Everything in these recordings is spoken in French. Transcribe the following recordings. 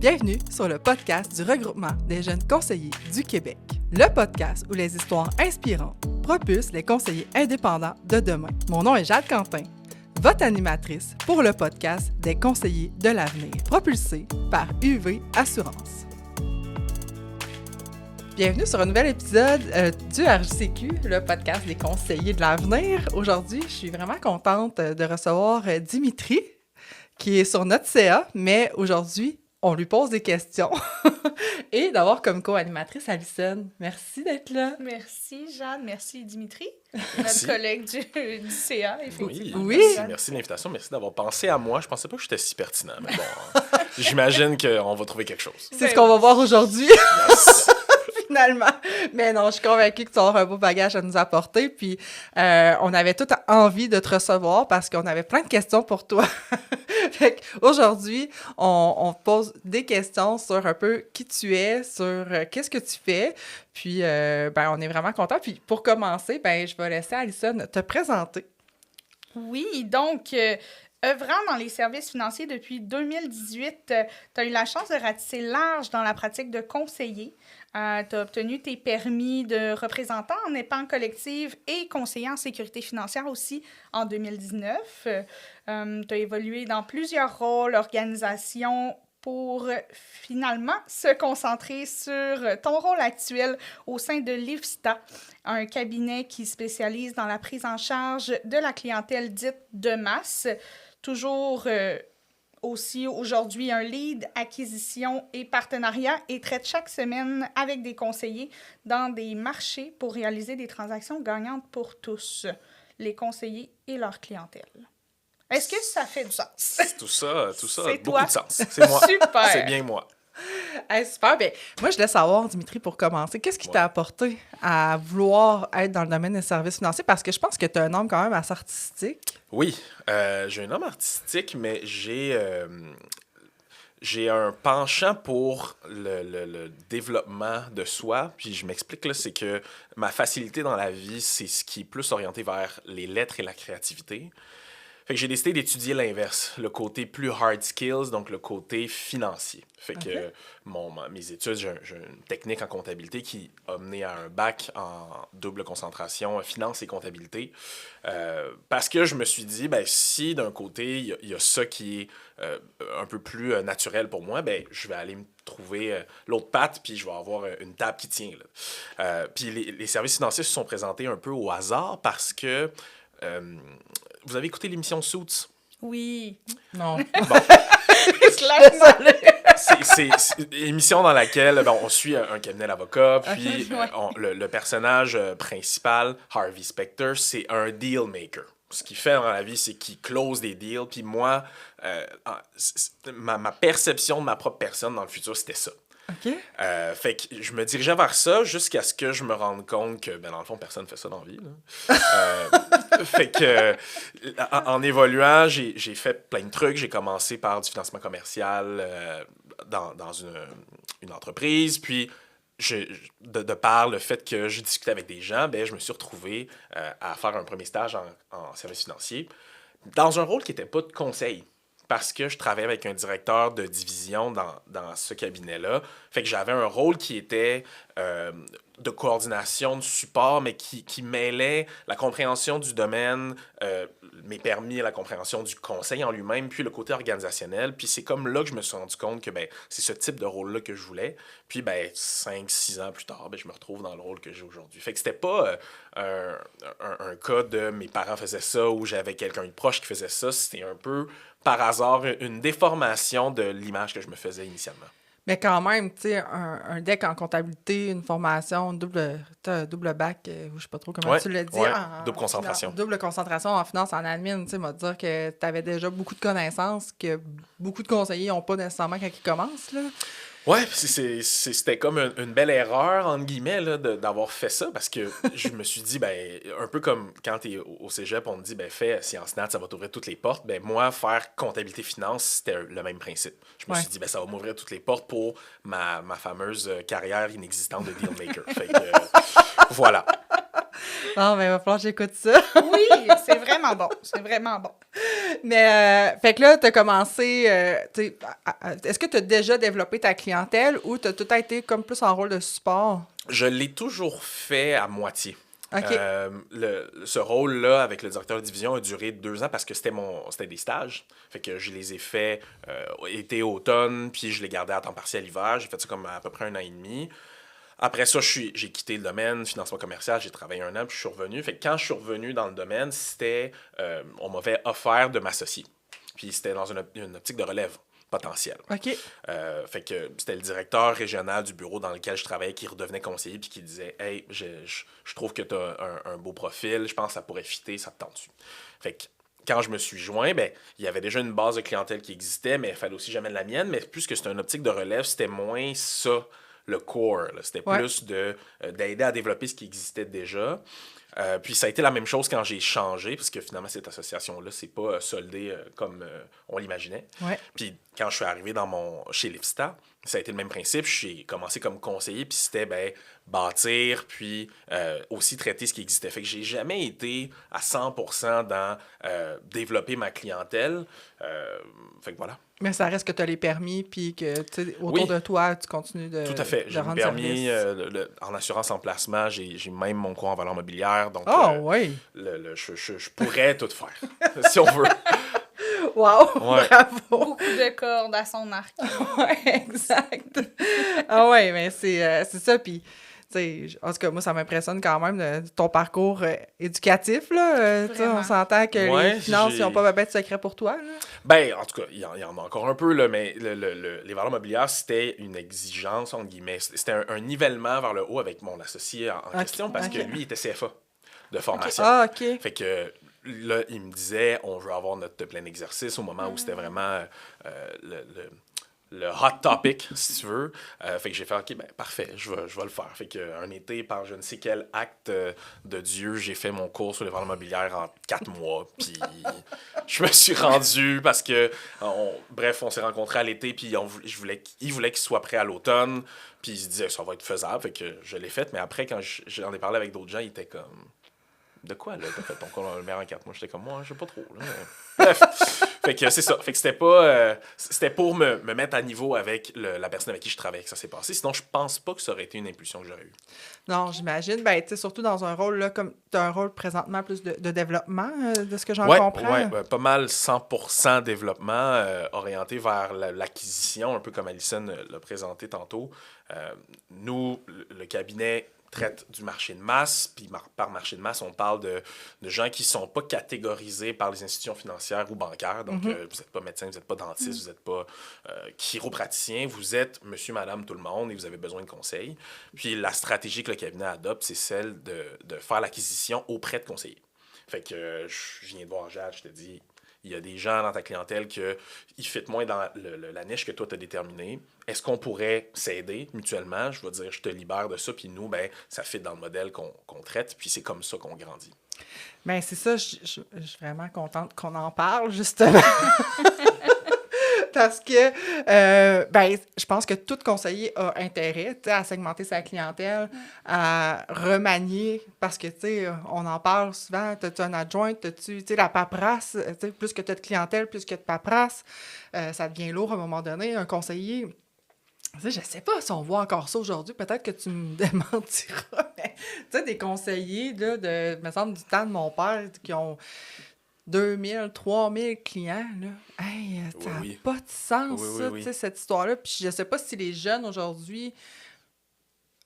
Bienvenue sur le podcast du regroupement des jeunes conseillers du Québec. Le podcast où les histoires inspirantes propulsent les conseillers indépendants de demain. Mon nom est Jade Quentin, votre animatrice pour le podcast des conseillers de l'avenir, propulsé par UV Assurance. Bienvenue sur un nouvel épisode du RJCQ, le podcast des conseillers de l'avenir. Aujourd'hui, je suis vraiment contente de recevoir Dimitri, qui est sur notre CA, mais aujourd'hui, on lui pose des questions et d'avoir comme co-animatrice Alison. Merci d'être là. Merci, Jade. Merci, Dimitri, notre collègue du CA, effectivement. Oui. Merci de l'invitation. Merci d'avoir pensé à moi. Je pensais pas que j'étais si pertinent, mais bon, j'imagine qu'on va trouver quelque chose. C'est ce qu'on va voir aujourd'hui. Yes. Finalement. Mais non, je suis convaincue que tu auras un beau bagage à nous apporter. Puis, on avait toute envie de te recevoir parce qu'on avait plein de questions pour toi. Fait qu'aujourd'hui, on te pose des questions sur un peu qui tu es, sur qu'est-ce que tu fais. Puis, on est vraiment contents. Puis, pour commencer, je vais laisser Alison te présenter. Oui, donc, œuvrant dans les services financiers depuis 2018, tu as eu la chance de ratisser large dans la pratique de conseiller. Tu as obtenu tes permis de représentant en épargne collective et conseiller en sécurité financière aussi en 2019. Tu as évolué dans plusieurs rôles, organisations, pour finalement se concentrer sur ton rôle actuel au sein de l'IFSTA, un cabinet qui spécialise dans la prise en charge de la clientèle dite de masse. Toujours aussi aujourd'hui un lead acquisition et partenariat et traite chaque semaine avec des conseillers dans des marchés pour réaliser des transactions gagnantes pour tous, les conseillers et leur clientèle. Est-ce que ça fait du sens? Tout ça a beaucoup toi. de sens. C'est moi. Super! C'est bien moi. Hey, super. Bien, moi, je laisse savoir, Dimitri, pour commencer. Qu'est-ce qui t'a apporté à vouloir être dans le domaine des services financiers? Parce que je pense que tu as un homme quand même assez artistique. Oui, j'ai un homme artistique, mais j'ai un penchant pour le développement de soi. Puis je m'explique, là, c'est que ma facilité dans la vie, c'est ce qui est plus orienté vers les lettres et la créativité. Fait que j'ai décidé d'étudier l'inverse, le côté plus hard skills, donc le côté financier. Fait que mes études, j'ai une technique en comptabilité qui a mené à un bac en double concentration finance et comptabilité. Parce que je me suis dit, si d'un côté, il y a ça qui est un peu plus naturel pour moi, je vais aller me trouver l'autre patte, puis je vais avoir une table qui tient. Puis les services financiers se sont présentés un peu au hasard parce que... vous avez écouté l'émission Suits? Oui. Non. Bon. C'est une émission dans laquelle on suit un cabinet d'avocats, puis le personnage principal, Harvey Specter, c'est un deal maker. Ce qu'il fait dans la vie, c'est qu'il close des deals, puis moi, ma perception de ma propre personne dans le futur, c'était ça. OK. Fait que je me dirigeais vers ça jusqu'à ce que je me rende compte que, dans le fond, personne ne fait ça dans la vie. Là. Fait que, en évoluant, j'ai fait plein de trucs. J'ai commencé par du financement commercial dans une entreprise. Puis, de par le fait que je discutais avec des gens, je me suis retrouvé à faire un premier stage en service financier dans un rôle qui n'était pas de conseil. Parce que je travaillais avec un directeur de division dans ce cabinet-là. Fait que j'avais un rôle qui était de coordination, de support, mais qui mêlait la compréhension du domaine, mes permis, la compréhension du conseil en lui-même, puis le côté organisationnel. Puis c'est comme là que je me suis rendu compte que c'est ce type de rôle-là que je voulais. Puis 5-6 ans plus tard, je me retrouve dans le rôle que j'ai aujourd'hui. Fait que c'était pas un cas de mes parents faisaient ça ou j'avais quelqu'un de proche qui faisait ça. C'était un peu par hasard une déformation de l'image que je me faisais initialement. Mais quand même, tu sais, un DEC en comptabilité, une formation, double bac, je sais pas trop comment tu l'as dit. Double concentration. Double concentration en finance, en admin, tu sais, m'a dire que tu avais déjà beaucoup de connaissances que beaucoup de conseillers n'ont pas nécessairement quand ils commencent, là. Ouais, c'était comme une belle erreur, entre guillemets, là, d'avoir fait ça, parce que je me suis dit, un peu comme quand t'es au cégep, on te dit, fais sciences nat, ça va t'ouvrir toutes les portes. Moi, faire comptabilité finance, c'était le même principe. Je me suis dit, ça va m'ouvrir toutes les portes pour ma fameuse carrière inexistante de dealmaker. Fait que, voilà. Non, mais il va falloir que j'écoute ça. Oui, c'est vraiment bon. C'est vraiment bon. Mais, fait que là, tu as commencé, est-ce que tu as déjà développé ta clientèle ou tu as tout été comme plus en rôle de support? Je l'ai toujours fait à moitié. OK. Ce rôle-là, avec le directeur de division, a duré 2 ans parce que c'était des stages. Fait que je les ai faits été, automne, puis je les gardais à temps partiel l'hiver. J'ai fait ça comme à peu près 1 an et demi. Après ça, j'ai quitté le domaine, financement commercial, j'ai travaillé 1 an, puis je suis revenu. Fait que quand je suis revenu dans le domaine, on m'avait offert de m'associer. Puis c'était dans une optique de relève potentielle. OK. Fait que c'était le directeur régional du bureau dans lequel je travaillais qui redevenait conseiller puis qui disait « Hey, je trouve que tu as un beau profil, je pense que ça pourrait fitter, ça te tente-tu? » Fait que quand je me suis joint, ben, il y avait déjà une base de clientèle qui existait, mais il fallait aussi jamais de la mienne. Mais puisque c'était une optique de relève, c'était moins ça, le core. Là. C'était plus d'aider à développer ce qui existait déjà. Puis ça a été la même chose quand j'ai changé, parce que finalement, cette association-là, c'est pas soldé comme on l'imaginait. Ouais. Puis quand je suis arrivé chez Lipsta, ça a été le même principe. J'ai commencé comme conseiller, puis c'était bâtir, puis aussi traiter ce qui existait. Fait que j'ai jamais été à 100% dans développer ma clientèle. Fait que voilà. Mais ça reste que tu as les permis, puis que autour de toi, tu continues de Tout à fait. J'ai le permis en assurance en placement. J'ai même mon cours en valeur mobilière. Donc, oui! Je pourrais tout faire, si on veut. Wow! Ouais. Bravo! Beaucoup de cordes à son arc. Ouais, exact. Ah ouais, mais c'est ça. Puis, tu sais, en tout cas, moi, ça m'impressionne quand même ton parcours éducatif, là. Tu sais, on s'entend que les finances n'ont pas de secret pour toi, là. Ben, en tout cas, il y en a encore un peu, là, mais les valeurs mobilières, c'était une exigence, entre guillemets. C'était un nivellement vers le haut avec mon associé en question, parce que lui, il était CFA de formation. Ah, OK. Fait que là, il me disait, on veut avoir notre plein exercice au moment où c'était vraiment le hot topic, si tu veux. Fait que j'ai fait, OK, ben parfait, je vais le faire. Fait qu'un été, par je ne sais quel acte de Dieu, j'ai fait mon cours sur les valeurs mobilières en 4 mois. Puis je me suis rendu parce que, on s'est rencontrés à l'été, puis il voulait qu'il soit prêt à l'automne. Puis il se disait, ça va être faisable. Fait que je l'ai fait. Mais après, quand j'en ai parlé avec d'autres gens, ils étaient comme... De quoi, là? T'as fait ton cours dans le meilleur en 4 mois? J'étais comme, moi, je sais pas trop, là. Bref. Fait que c'est ça. Fait que c'était pas... c'était pour me mettre à niveau avec la personne avec qui je travaillais que ça s'est passé. Sinon, je pense pas que ça aurait été une impulsion que j'aurais eue. Non, j'imagine. Ben, tu sais, surtout dans un rôle, là, comme tu as un rôle présentement plus de développement, de ce que j'en comprends. Oui, pas mal 100% développement orienté vers l'acquisition, un peu comme Alison l'a présenté tantôt. Nous, le cabinet traite du marché de masse, puis par marché de masse, on parle de gens qui ne sont pas catégorisés par les institutions financières ou bancaires. Donc, vous n'êtes pas médecin, vous n'êtes pas dentiste, vous n'êtes pas chiropraticien, vous êtes monsieur, madame, tout le monde et vous avez besoin de conseils. Puis la stratégie que le cabinet adopte, c'est celle de faire l'acquisition auprès de conseillers. Fait que je viens de voir Jade, je te dis... Il y a des gens dans ta clientèle qui fitent moins dans la niche que toi, tu as déterminée. Est-ce qu'on pourrait s'aider mutuellement? Je vais dire, je te libère de ça, puis nous, ben, ça fit dans le modèle qu'on traite, puis c'est comme ça qu'on grandit. Bien, c'est ça, je suis vraiment contente qu'on en parle, justement. Parce que, ben, je pense que tout conseiller a intérêt à segmenter sa clientèle, à remanier, parce que, tu sais, on en parle souvent, t'as-tu un adjoint, t'as-tu, tu sais, la paperasse, tu sais, plus que t'as de clientèle, plus que de paperasse, ça devient lourd à un moment donné. Un conseiller, tu sais, je sais pas si on voit encore ça aujourd'hui, peut-être que tu me démentiras, mais, tu sais, des conseillers, là, me semble, du temps de mon père, qui ont 2000, 3000 clients, là. Hey, ça n'a pas de sens, tu sais, cette histoire-là. Puis je sais pas si les jeunes, aujourd'hui,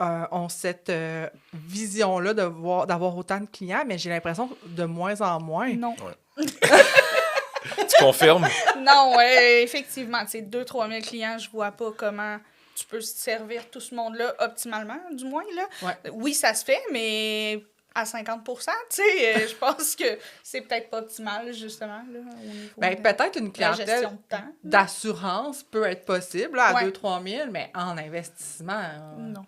ont cette vision-là d'avoir autant de clients, mais j'ai l'impression de moins en moins. Non. Ouais. Tu confirmes? Non, effectivement, tu sais, 2-3 000 clients, je vois pas comment tu peux servir tout ce monde-là optimalement, du moins, là. Ouais. Oui, ça se fait, mais... à 50 tu sais, je pense que c'est peut-être pas optimal, justement, là, au niveau peut-être une clientèle d'assurance peut être possible, là, à 2-3 000, mais en investissement... Non.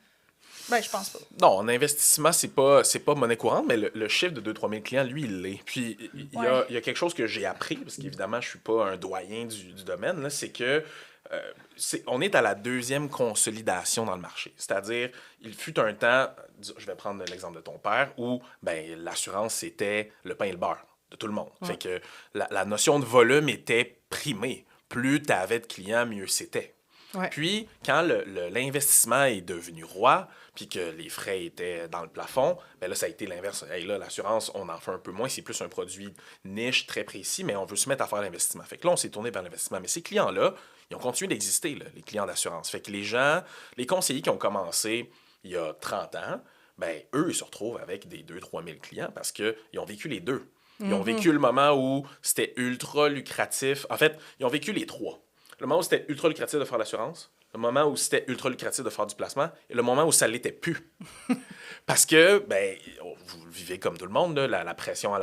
Ben, je pense pas. Non, en investissement, c'est pas monnaie courante, mais le chiffre de 2-3 000 clients, lui, il l'est. Puis, il y a quelque chose que j'ai appris, parce qu'évidemment, je suis pas un doyen du domaine, là, c'est que on est à la deuxième consolidation dans le marché. C'est-à-dire, il fut un temps, je vais prendre l'exemple de ton père, où l'assurance, c'était le pain et le beurre de tout le monde. Ouais. Fait que la notion de volume était primée. Plus tu avais de clients, mieux c'était. Ouais. Puis, quand l'investissement est devenu roi, puis que les frais étaient dans le plafond, là, ça a été l'inverse. Hey, là, l'assurance, on en fait un peu moins. C'est plus un produit niche, très précis, mais on veut se mettre à faire l'investissement. Fait que là, on s'est tourné vers l'investissement. Mais ces clients-là, ils ont continué d'exister, là, les clients d'assurance. Fait que les gens, les conseillers qui ont commencé il y a 30 ans, eux, ils se retrouvent avec des 2-3 000 clients parce qu'ils ont vécu les deux. Ils ont vécu le moment où c'était ultra lucratif. En fait, ils ont vécu les trois. Le moment où c'était ultra lucratif de faire l'assurance, le moment où c'était ultra lucratif de faire du placement, et le moment où ça l'était plus. Parce que, vous le vivez comme tout le monde, là, la pression à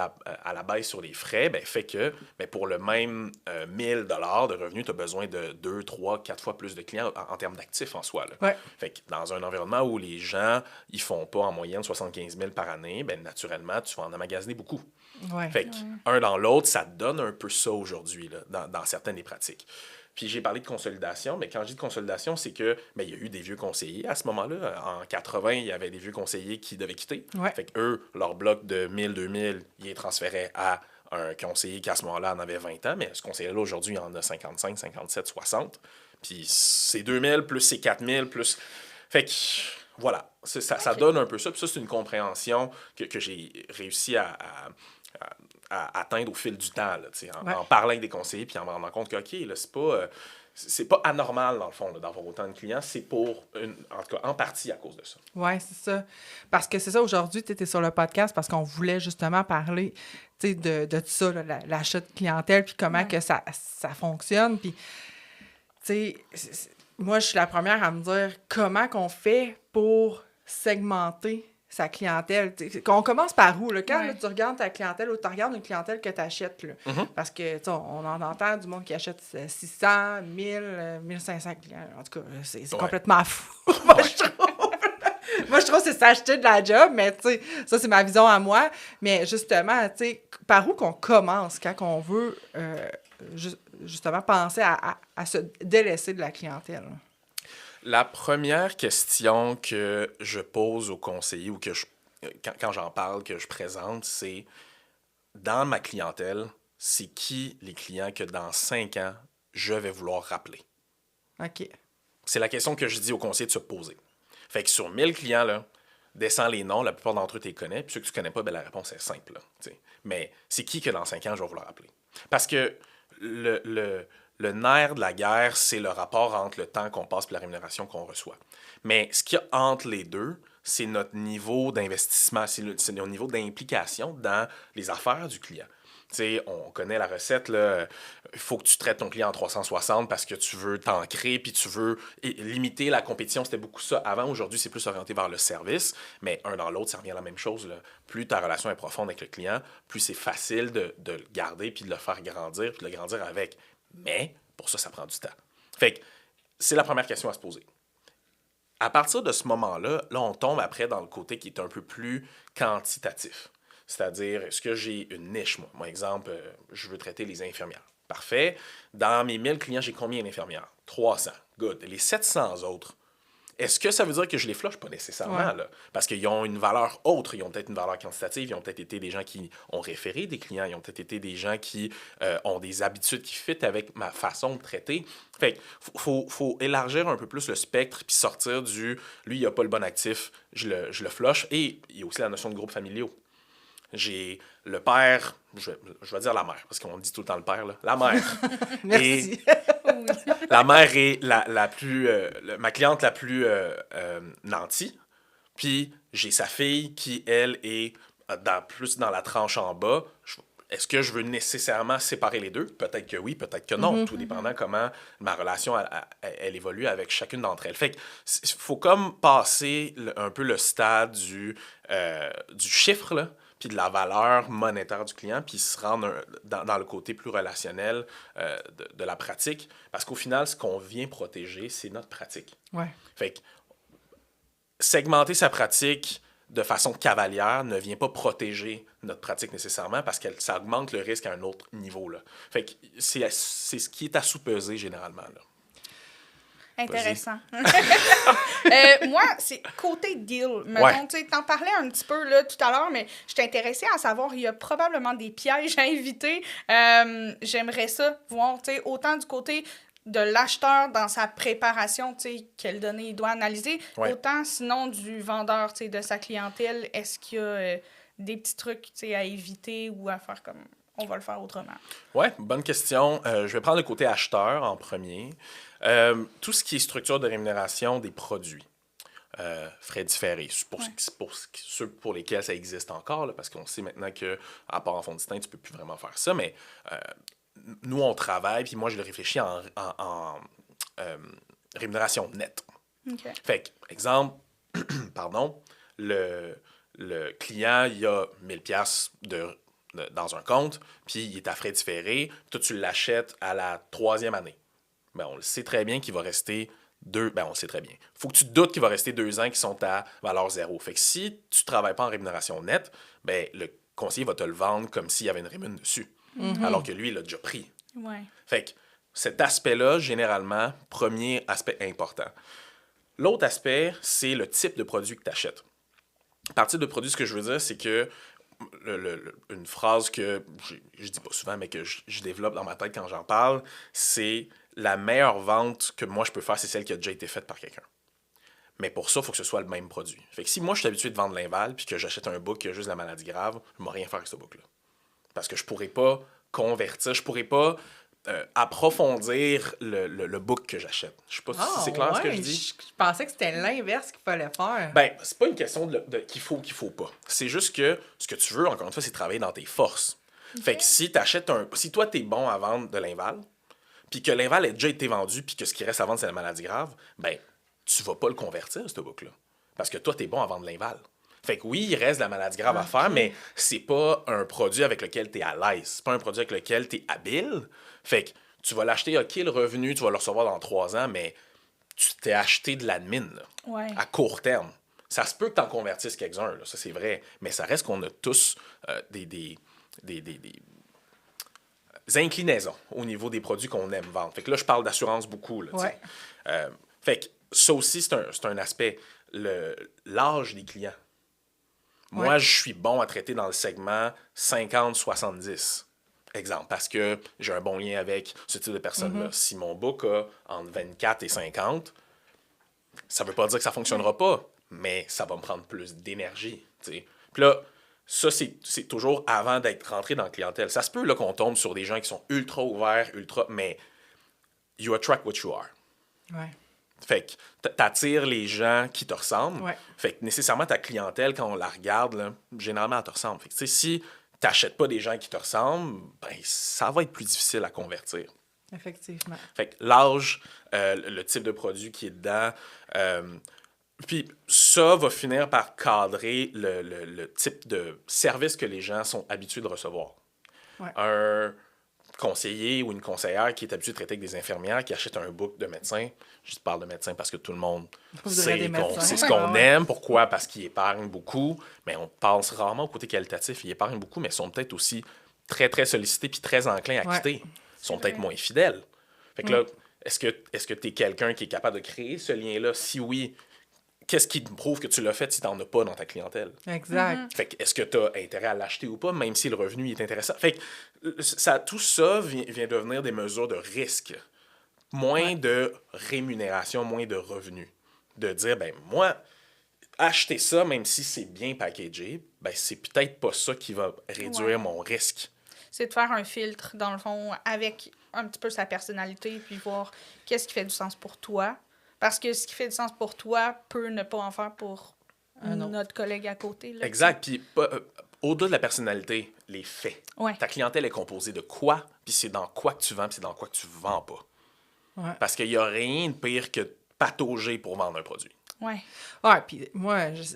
la baisse sur les frais fait que pour le même 1000 $ de revenus, tu as besoin de 2, 3, 4 fois plus de clients en termes d'actifs en soi. Là. Ouais. Fait que dans un environnement où les gens ils font pas en moyenne 75 000 par année, naturellement, tu vas en emmagasiner beaucoup. Ouais. Fait qu'un dans l'autre, ça te donne un peu ça aujourd'hui là, dans certaines des pratiques. Puis j'ai parlé de consolidation, mais quand je dis de consolidation, c'est que il y a eu des vieux conseillers à ce moment-là. En 80, il y avait des vieux conseillers qui devaient quitter. Ouais. Fait qu'eux, leur bloc de 1000, 2000, ils les transféraient à un conseiller qui à ce moment-là en avait 20 ans, mais ce conseiller-là aujourd'hui, il en a 55, 57, 60. Puis c'est 2000 plus c'est 4000 plus... Fait que voilà, ça donne un peu ça. Puis ça, c'est une compréhension que j'ai réussi à atteindre au fil du temps, là, en parlant avec des conseillers, puis en me rendant compte que, OK, là, c'est pas anormal, dans le fond, là, d'avoir autant de clients. C'est en tout cas, en partie à cause de ça. Oui, c'est ça. Parce que c'est ça, aujourd'hui, tu étais sur le podcast parce qu'on voulait justement parler de tout ça, là, l'achat de clientèle, puis comment que ça fonctionne. Puis, tu sais, moi, je suis la première à me dire comment qu'on fait pour segmenter sa clientèle. On commence par où? Là? Quand là, tu regardes ta clientèle ou tu regardes une clientèle que tu achètes, là, parce que on en entend du monde qui achète 600, 1000, 1500 clients. En tout cas, c'est complètement fou. Moi, je trouve que c'est s'acheter de la job, mais ça, c'est ma vision à moi. Mais justement, par où qu'on commence quand on veut justement penser à se délaisser de la clientèle? La première question que je pose aux conseillers ou que quand j'en parle, que je présente, c'est dans ma clientèle, c'est qui les clients que dans 5 ans, je vais vouloir rappeler? OK. C'est la question que je dis aux conseillers de se poser. Fait que sur 1000 clients, là, descends les noms, la plupart d'entre eux, tu les connais. Puis ceux que tu connais pas, la réponse est simple. Là, mais c'est qui que dans 5 ans, je vais vouloir rappeler? Parce que le nerf de la guerre, c'est le rapport entre le temps qu'on passe et la rémunération qu'on reçoit. Mais ce qu'il y a entre les deux, c'est notre niveau d'investissement, c'est notre niveau d'implication dans les affaires du client. T'sais, on connaît la recette, il faut que tu traites ton client en 360 parce que tu veux t'ancrer puis tu veux limiter la compétition. C'était beaucoup ça avant. Aujourd'hui, c'est plus orienté vers le service, mais un dans l'autre, ça revient à la même chose. Là. Plus ta relation est profonde avec le client, plus c'est facile de le garder puis de le faire grandir puis de le grandir avec. Mais pour ça, ça prend du temps. Fait que c'est la première question à se poser. À partir de ce moment-là, on tombe après dans le côté qui est un peu plus quantitatif. C'est-à-dire, est-ce que j'ai une niche, moi? Moi, exemple, je veux traiter les infirmières. Parfait. Dans mes 1000 clients, j'ai combien d'infirmières? 300. Good. Les 700 autres, est-ce que ça veut dire que je les flush? Pas nécessairement, là. Parce qu'ils ont une valeur autre. Ils ont peut-être une valeur quantitative. Ils ont peut-être été des gens qui ont référé des clients. Ils ont peut-être été des gens qui ont des habitudes qui fit avec ma façon de traiter. Fait qu'il faut élargir un peu plus le spectre puis sortir du « lui, il n'a pas le bon actif, je le flush ». Et il y a aussi la notion de groupes familiaux. J'ai le père, je vais dire la mère, parce qu'on dit tout le temps le père, là. La mère. Merci. La mère est ma cliente la plus nantie. Puis j'ai sa fille qui, elle, est plus dans la tranche en bas. Est-ce que je veux nécessairement séparer les deux? Peut-être que oui, peut-être que non, tout dépendant comment ma relation elle évolue avec chacune d'entre elles. Fait qu'il faut comme passer un peu le stade du chiffre, là, puis de la valeur monétaire du client, puis se rendre dans le côté plus relationnel de la pratique. Parce qu'au final, ce qu'on vient protéger, c'est notre pratique. Ouais. Fait que segmenter sa pratique de façon cavalière ne vient pas protéger notre pratique nécessairement parce que ça augmente le risque à un autre niveau. Là. Fait que c'est ce qui est à sous-peser généralement. Là. Intéressant. Moi, c'est côté deal. Mettons, Ouais. tu t'en parlais un petit peu là, tout à l'heure, mais je suis intéressée à savoir, il y a probablement des pièges à éviter. J'aimerais ça voir, tu sais, autant du côté de l'acheteur dans sa préparation, tu sais, quelles données il doit analyser, Ouais. autant sinon du vendeur, tu sais, de sa clientèle. Est-ce qu'il y a des petits trucs, tu sais, à éviter ou à faire comme on va le faire autrement? Ouais, bonne question. Je vais prendre le côté acheteur en premier. Tout ce qui est structure de rémunération des produits. Frais différés, ceux pour lesquels ça existe encore, là, parce qu'on sait maintenant que, à part en fonds distinct, tu peux plus vraiment faire ça, mais nous, on travaille, puis moi, je le réfléchis en rémunération nette. OK. Fait que, exemple, pardon, le client, il a 1000 pièces dans un compte, puis il est à frais différés, toi, tu l'achètes à la 3e année. Ben, on le sait très bien qu'il va rester on le sait très bien. Faut que tu te doutes qu'il va rester 2 ans qui sont à valeur zéro. Fait que si tu travailles pas en rémunération nette, ben, le conseiller va te le vendre comme s'il y avait une rémunération dessus. Alors que lui, il l'a déjà pris. Ouais. Fait que cet aspect-là, généralement, premier aspect important. L'autre aspect, c'est le type de produit que tu achètes. Par type de produit, ce que je veux dire, c'est que une phrase que je dis pas souvent, mais que je développe dans ma tête quand j'en parle, c'est la meilleure vente que moi je peux faire, c'est celle qui a déjà été faite par quelqu'un. Mais pour ça, il faut que ce soit le même produit. Fait que si moi je suis habitué de vendre l'inval puis que j'achète un book qui a juste la maladie grave, je ne vais rien faire avec ce book-là. Parce que je pourrais pas convertir, je pourrais pas approfondir le book que j'achète. Je sais pas si c'est clair ce que je dis. Je pensais que c'était l'inverse qu'il fallait faire. Ben, c'est pas une question qu'il faut pas. C'est juste que ce que tu veux, encore une fois, c'est travailler dans tes forces. Fait que si toi, t'es bon à vendre de l'inval, puis que l'inval a déjà été vendu, puis que ce qui reste à vendre, c'est la maladie grave, ben, tu vas pas le convertir, ce book-là. Parce que toi, t'es bon à vendre l'inval. Fait que oui, il reste de la maladie grave à faire, mais c'est pas un produit avec lequel t'es à l'aise. C'est pas un produit avec lequel t'es habile. Fait que tu vas l'acheter, OK, le revenu, tu vas le recevoir dans 3 ans, mais tu t'es acheté de l'admin, là, Ouais. à court terme. Ça se peut que tu en convertisses quelques-uns, là, ça c'est vrai, mais ça reste qu'on a tous des inclinaisons au niveau des produits qu'on aime vendre. Fait que là, je parle d'assurance beaucoup. Là, Ouais. fait que ça aussi, c'est un aspect. L'âge des clients. Moi, Ouais. je suis bon à traiter dans le segment 50-70. Exemple, parce que j'ai un bon lien avec ce type de personnes-là. Si mon book a entre 24 et 50, ça veut pas dire que ça fonctionnera pas, mais ça va me prendre plus d'énergie. T'sais. Puis là, ça, c'est toujours avant d'être rentré dans la clientèle. Ça se peut là, qu'on tombe sur des gens qui sont ultra ouverts, mais you attract what you are. Ouais. Fait que t'attires les gens qui te ressemblent. Ouais. Fait que nécessairement, ta clientèle, quand on la regarde, là, généralement, elle te ressemble. Fait que, si t'achètes pas des gens qui te ressemblent, ben, ça va être plus difficile à convertir. Effectivement. Fait que l'âge, le type de produit qui est dedans, puis ça va finir par cadrer le type de service que les gens sont habitués de recevoir. Ouais. Un conseiller ou une conseillère qui est habitué de traiter avec des infirmières, qui achète un book de médecin, je te parle de médecin parce que tout le monde sait ce qu'on aime. Pourquoi? Parce qu'ils épargnent beaucoup, mais on pense rarement au côté qualitatif. Ils épargnent beaucoup, mais ils sont peut-être aussi très, très sollicités puis très enclins à quitter. Ils sont peut-être moins fidèles. Fait que là, est-ce que tu es quelqu'un qui est capable de créer ce lien-là? Si oui, qu'est-ce qui te prouve que tu l'as fait si tu n'en as pas dans ta clientèle? Exact. Fait que est-ce que tu as intérêt à l'acheter ou pas, même si le revenu est intéressant? Fait que tout ça vient devenir des mesures de risque. Moins de rémunération, moins de revenus. De dire, ben moi, acheter ça, même si c'est bien packagé, ben c'est peut-être pas ça qui va réduire mon risque. C'est de faire un filtre, dans le fond, avec un petit peu sa personnalité, puis voir qu'est-ce qui fait du sens pour toi. Parce que ce qui fait du sens pour toi peut ne pas en faire pour notre collègue à côté. Là, exact. Puis au-delà de la personnalité, les faits. Ouais. Ta clientèle est composée de quoi, puis c'est dans quoi que tu vends, puis c'est dans quoi que tu vends pas. Ouais. Parce qu'il n'y a rien de pire que de patauger pour vendre un produit. Ouais. Ouais, puis moi, je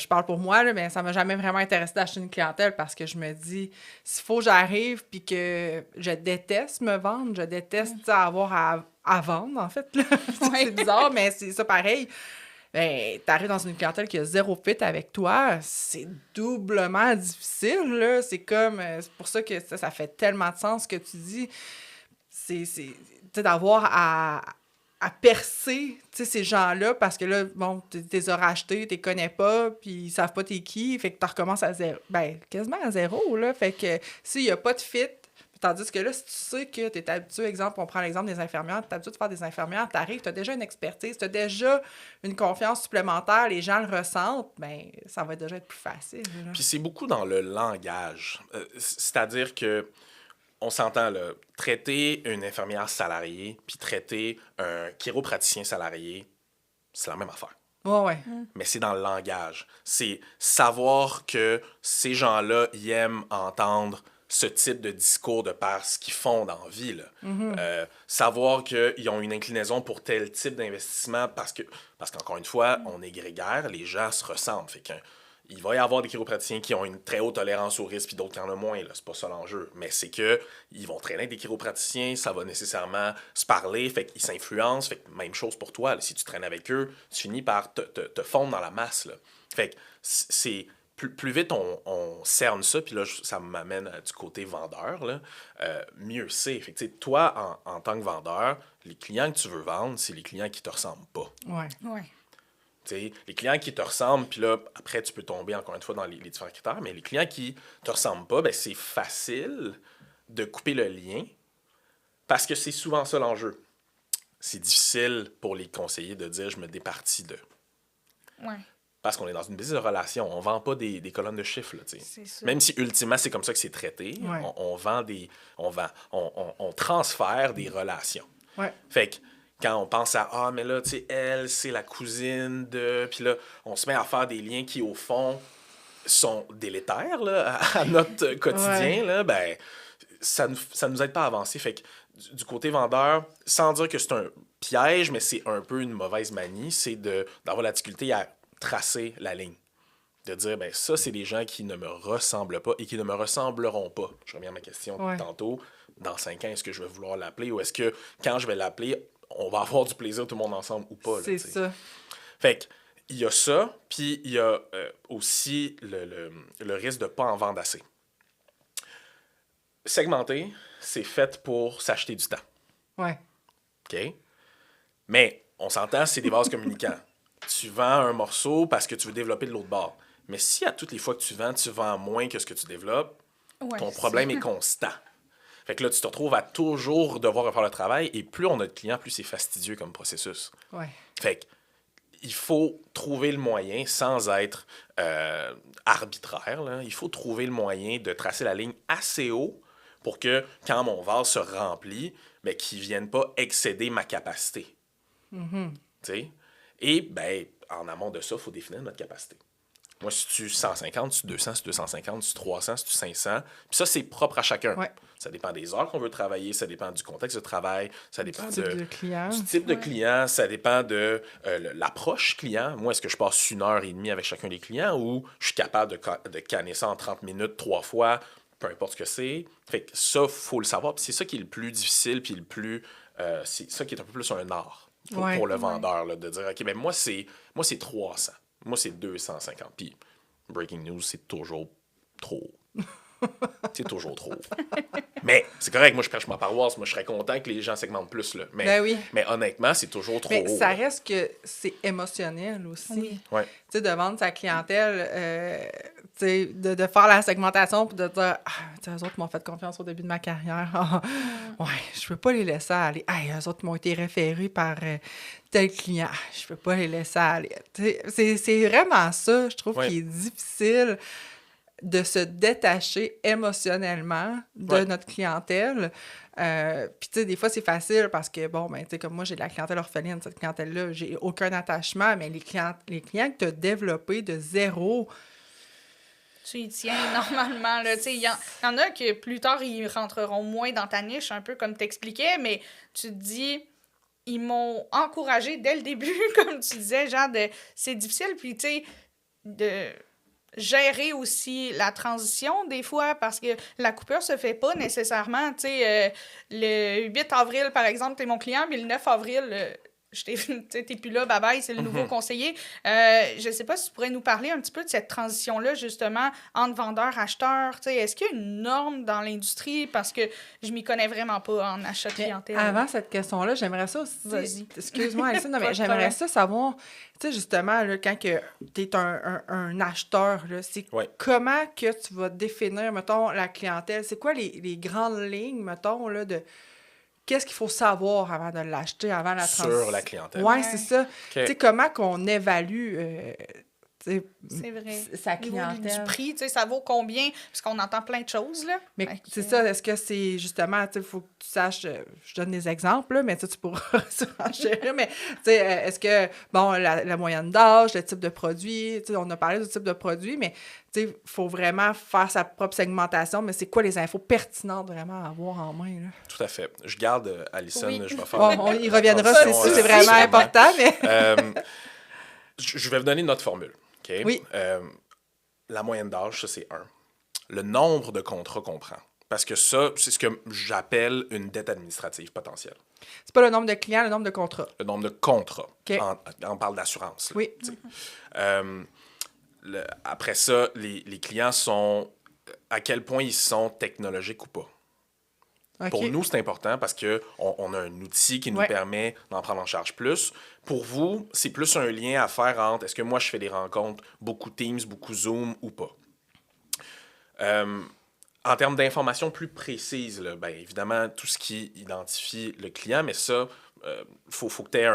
parle pour moi, là, mais ça m'a jamais vraiment intéressé d'acheter une clientèle parce que je me dis, s'il faut que j'arrive puis que je déteste me vendre, je déteste avoir à vendre, en fait. Là. C'est bizarre, mais c'est ça pareil. Ben, t'arrives dans une clientèle qui a zéro fit avec toi, c'est doublement difficile, là. C'est comme... c'est pour ça que ça fait tellement de sens ce que tu dis. sais, d'avoir à percer, tu sais, ces gens-là, parce que là, bon, tu les as rachetés, tu les connais pas, puis ils savent pas t'es qui, fait que tu recommences à zéro. Ben, quasiment à zéro, là. Fait que s'il y a pas de fit, tandis que là, si tu sais que tu es habitué, exemple, on prend l'exemple des infirmières, tu es habitué de faire des infirmières, tu arrives, tu as déjà une expertise, tu as déjà une confiance supplémentaire, les gens le ressentent, bien, ça va déjà être plus facile. Là. Puis c'est beaucoup dans le langage. C'est-à-dire que on s'entend, là, traiter une infirmière salariée puis traiter un chiropraticien salarié, c'est la même affaire. Ouais. Mais c'est dans le langage. C'est savoir que ces gens-là, ils aiment entendre ce type de discours de par ce qu'ils font dans la vie. Là. Savoir qu'ils ont une inclinaison pour tel type d'investissement parce qu'encore une fois, on est grégaire, les gens se ressemblent. Fait qu'il va y avoir des chiropraticiens qui ont une très haute tolérance au risque puis d'autres qui en ont moins. Là. C'est pas ça l'enjeu. Mais c'est que ils vont traîner avec des chiropraticiens, ça va nécessairement se parler, fait qu'ils s'influencent. Fait que même chose pour toi. Là. Si tu traînes avec eux, tu finis par te fondre dans la masse. Là. Fait que c'est... Plus vite on cerne ça, puis là, ça m'amène du côté vendeur, là, mieux c'est. Fait que, toi, en tant que vendeur, les clients que tu veux vendre, c'est les clients qui te ressemblent pas. Ouais. T'sais, les clients qui te ressemblent, puis là, après, tu peux tomber encore une fois dans les différents critères, mais les clients qui te ressemblent pas, ben, c'est facile de couper le lien parce que c'est souvent ça l'enjeu. C'est difficile pour les conseillers de dire « je me départis de ». Ouais. Parce qu'on est dans une business de relation. On vend pas des colonnes de chiffres. Là, C'est ça. même si, ultimement, c'est comme ça que c'est traité. Ouais. On transfère des relations. Ouais. Fait que quand on pense à « Ah, mais là, tu sais, elle, c'est la cousine de... » Puis là, on se met à faire des liens qui, au fond, sont délétères là, à notre quotidien. Ouais. Là, ben, ça nous aide pas à avancer. Fait que du côté vendeur, sans dire que c'est un piège, mais c'est un peu une mauvaise manie, c'est d'avoir la difficulté à tracer la ligne. De dire, ben ça, c'est des gens qui ne me ressemblent pas et qui ne me ressembleront pas. Je reviens à ma question tantôt. Dans 5 ans, est-ce que je vais vouloir l'appeler ou est-ce que quand je vais l'appeler, on va avoir du plaisir tout le monde ensemble ou pas? C'est ça. Fait que, il y a ça, puis il y a aussi le risque de ne pas en vendre assez. Segmenter, c'est fait pour s'acheter du temps. Ouais. OK? Mais, on s'entend, c'est des vases communicants. Tu vends un morceau parce que tu veux développer de l'autre bord. Mais si à toutes les fois que tu vends moins que ce que tu développes, ton problème est constant. Fait que là, tu te retrouves à toujours devoir refaire le travail et plus on a de clients, plus c'est fastidieux comme processus. Ouais. Fait que il faut trouver le moyen, sans être arbitraire, là, il faut trouver le moyen de tracer la ligne assez haut pour que quand mon vase se remplit, ben, qu'il ne vienne pas excéder ma capacité. Mm-hmm. Tu sais? Et, ben, en amont de ça, il faut définir notre capacité. Moi, si tu 150, si tu 200, si tu 250, si tu 300, si tu 500. Puis ça, c'est propre à chacun. Ouais. Ça dépend des heures qu'on veut travailler, ça dépend du contexte de travail, ça dépend Du type de client. du type de client, ça dépend de l'approche client. Moi, est-ce que je passe 1h30 avec chacun des clients ou je suis capable de canner ça en 30 minutes 3 fois, peu importe ce que c'est. Fait que ça, il faut le savoir. Puis c'est ça qui est le plus difficile, puis le plus... c'est ça qui est un peu plus un art pour le vendeur, là, de dire, OK, mais moi, c'est 300. Moi, c'est 250. Puis, breaking news, c'est toujours trop. C'est toujours trop. Mais c'est correct, moi, je prêche ma paroisse. Moi, je serais content que les gens segmentent plus. Là. Mais, Ben oui. mais honnêtement, c'est toujours trop Mais haut. ça là. reste que c'est émotionnel aussi. Oui. Ouais. Tu sais, de vendre sa clientèle, tu sais, de faire la segmentation puis de dire « Ah, tu sais, eux autres m'ont fait confiance au début de ma carrière. Ah, ouais, je peux pas les laisser aller. Hey, eux autres m'ont été référés par tel client. Ah, je peux pas les laisser aller. » Tu sais, c'est vraiment ça, je trouve, qui est difficile de se détacher émotionnellement de notre clientèle. Puis, tu sais, des fois, c'est facile parce que, bon, ben, tu sais, comme moi, j'ai de la clientèle orpheline, cette clientèle-là, j'ai aucun attachement, mais les clients que tu as développés de zéro... Tu y tiens normalement. Il y en a que plus tard, ils rentreront moins dans ta niche, un peu comme t'expliquais, mais tu te dis... Ils m'ont encouragé dès le début, comme tu disais, genre, c'est difficile, puis, tu sais, de... gérer aussi la transition des fois parce que la coupure se fait pas nécessairement. Tu sais, le 8 avril, par exemple, t'es mon client, mais le 9 avril, t'es plus là, bye-bye, c'est le nouveau conseiller. Je sais pas si tu pourrais nous parler un petit peu de cette transition-là, justement, entre vendeurs, acheteurs. Est-ce qu'il y a une norme dans l'industrie? Parce que je m'y connais vraiment pas en achat clientèle. Avant cette question-là, j'aimerais ça aussi. Vas-y. Excuse-moi, Alison, non, Pas mais de j'aimerais problème. ça savoir, tu sais, justement, là, quand tu es un acheteur, là, c'est Ouais. comment que tu vas définir, mettons, la clientèle? C'est quoi les grandes lignes, mettons, là, de qu'est-ce qu'il faut savoir avant de l'acheter, avant la Sur la clientèle. Ouais, Ouais. c'est ça. OK. Tu sais, comment qu'on évalue tu sais, C'est vrai. sa Au niveau clientèle? du prix, ça vaut combien? Parce qu'on entend plein de choses, là. Mais Fait que- c'est ça, est-ce que c'est justement, tu sais, il faut que tu saches, je donne des exemples, là, mais tu pourras surenchérir, mais tu sais, est-ce que, bon, la moyenne d'âge, le type de produit, tu sais, on a parlé du type de produit, mais tu sais, il faut vraiment faire sa propre segmentation, mais c'est quoi les infos pertinentes vraiment à avoir en main, là? Tout à fait. Je garde Alison, Oui. je vais faire... Bon, on y reviendra, transition, c'est vraiment sûrement. important, mais... Je vais vous donner notre formule. OK? Oui. La moyenne d'âge, ça, c'est 1. Le nombre de contrats qu'on prend. Parce que ça, c'est ce que j'appelle une dette administrative potentielle. C'est pas le nombre de clients, le nombre de contrats. Le nombre de contrats. OK. On parle d'assurance. Là, Oui. tu sais. Après ça, les clients sont... À quel point ils sont technologiques ou pas. OK. Pour nous, c'est important parce qu'on a un outil qui nous Ouais. permet d'en prendre en charge plus. Pour vous, c'est plus un lien à faire entre est-ce que moi, je fais des rencontres, beaucoup Teams, beaucoup Zoom ou pas. En termes d'informations plus précises, là, ben, évidemment, tout ce qui identifie le client, mais ça, faut que tu aies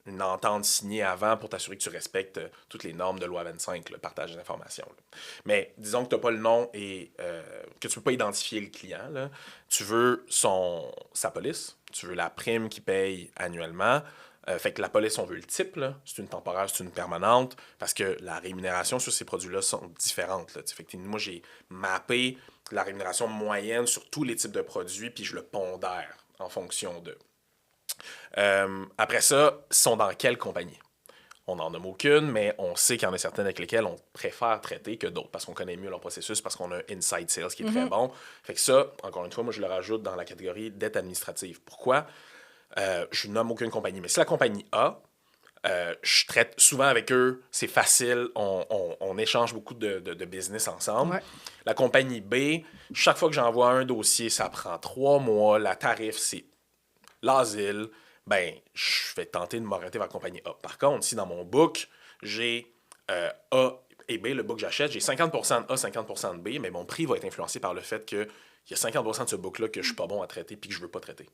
une entente signée avant pour t'assurer que tu respectes toutes les normes de loi 25, le partage d'informations. Là. Mais disons que tu n'as pas le nom et que tu ne peux pas identifier le client. Là. Tu veux sa police, tu veux la prime qu'il paye annuellement. Fait que la police, on veut le type, là. C'est une temporaire, c'est une permanente, parce que la rémunération sur ces produits-là sont différentes. Là. Fait que moi, j'ai mappé la rémunération moyenne sur tous les types de produits, puis je le pondère en fonction de. Après ça, ils sont dans quelle compagnie? On n'en nomme aucune, mais on sait qu'il y en a certaines avec lesquelles on préfère traiter que d'autres, parce qu'on connaît mieux leur processus, parce qu'on a un inside sales qui est très bon. Fait que ça, encore une fois, moi, je le rajoute dans la catégorie dette administrative. Pourquoi? Je nomme aucune compagnie. Mais si la compagnie A, je traite souvent avec eux, c'est facile, on échange beaucoup de business ensemble. Ouais. La compagnie B, chaque fois que j'envoie un dossier, ça prend 3 mois, la tarif, c'est l'asile, ben, je vais tenter de m'orienter vers la compagnie A. Par contre, si dans mon book, j'ai A et B, le book que j'achète, j'ai 50% de A, 50% de B, mais mon prix va être influencé par le fait qu'il y a 50% de ce book-là que je suis pas bon à traiter puis que je veux pas traiter.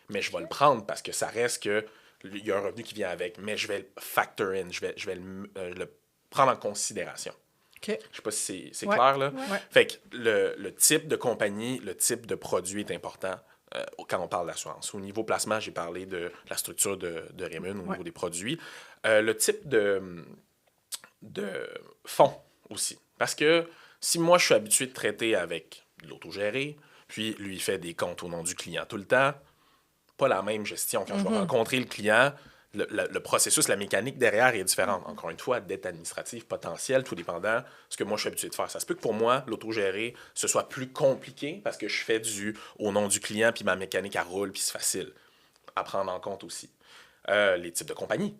Mais je vais le prendre parce que ça reste que il y a un revenu qui vient avec, mais je vais le factor in, je vais le prendre en considération. OK. Je sais pas si c'est Ouais. clair, là. Ouais. Fait que le type de compagnie, le type de produit est important quand on parle d'assurance. Au niveau placement, j'ai parlé de la structure de Raymond au niveau des produits. Le type de fonds aussi. Parce que si moi, je suis habitué de traiter avec de l'autogéré, puis lui, il fait des comptes au nom du client tout le temps, pas la même gestion. Quand je vais rencontrer le client, le processus, la mécanique derrière est différente. Encore une fois, dette administrative potentielle, tout dépendant de ce que moi je suis habitué de faire. Ça se peut que pour moi, l'autogéré, ce soit plus compliqué parce que je fais au nom du client, puis ma mécanique, elle roule, puis c'est facile à prendre en compte aussi. Les types de compagnies.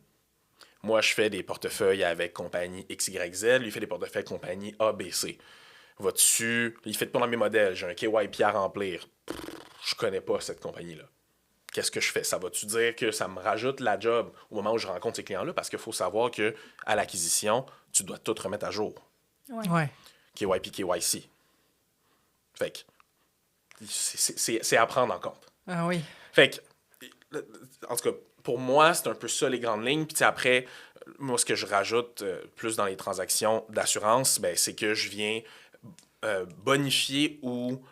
Moi, je fais des portefeuilles avec compagnie XYZ, lui fait des portefeuilles compagnie ABC. Va-tu, il fait pas dans mes modèles, j'ai un KYP à remplir. Je connais pas cette compagnie-là. Qu'est-ce que je fais? Ça va-tu dire que ça me rajoute la job au moment où je rencontre ces clients-là? Parce qu'il faut savoir qu'à l'acquisition, tu dois tout remettre à jour. Ouais. KYP, KYC. Fait que c'est à prendre en compte. Ah oui. Fait que, en tout cas, pour moi, c'est un peu ça les grandes lignes. Puis après, moi, ce que je rajoute plus dans les transactions d'assurance, ben, c'est que je viens bonifier ou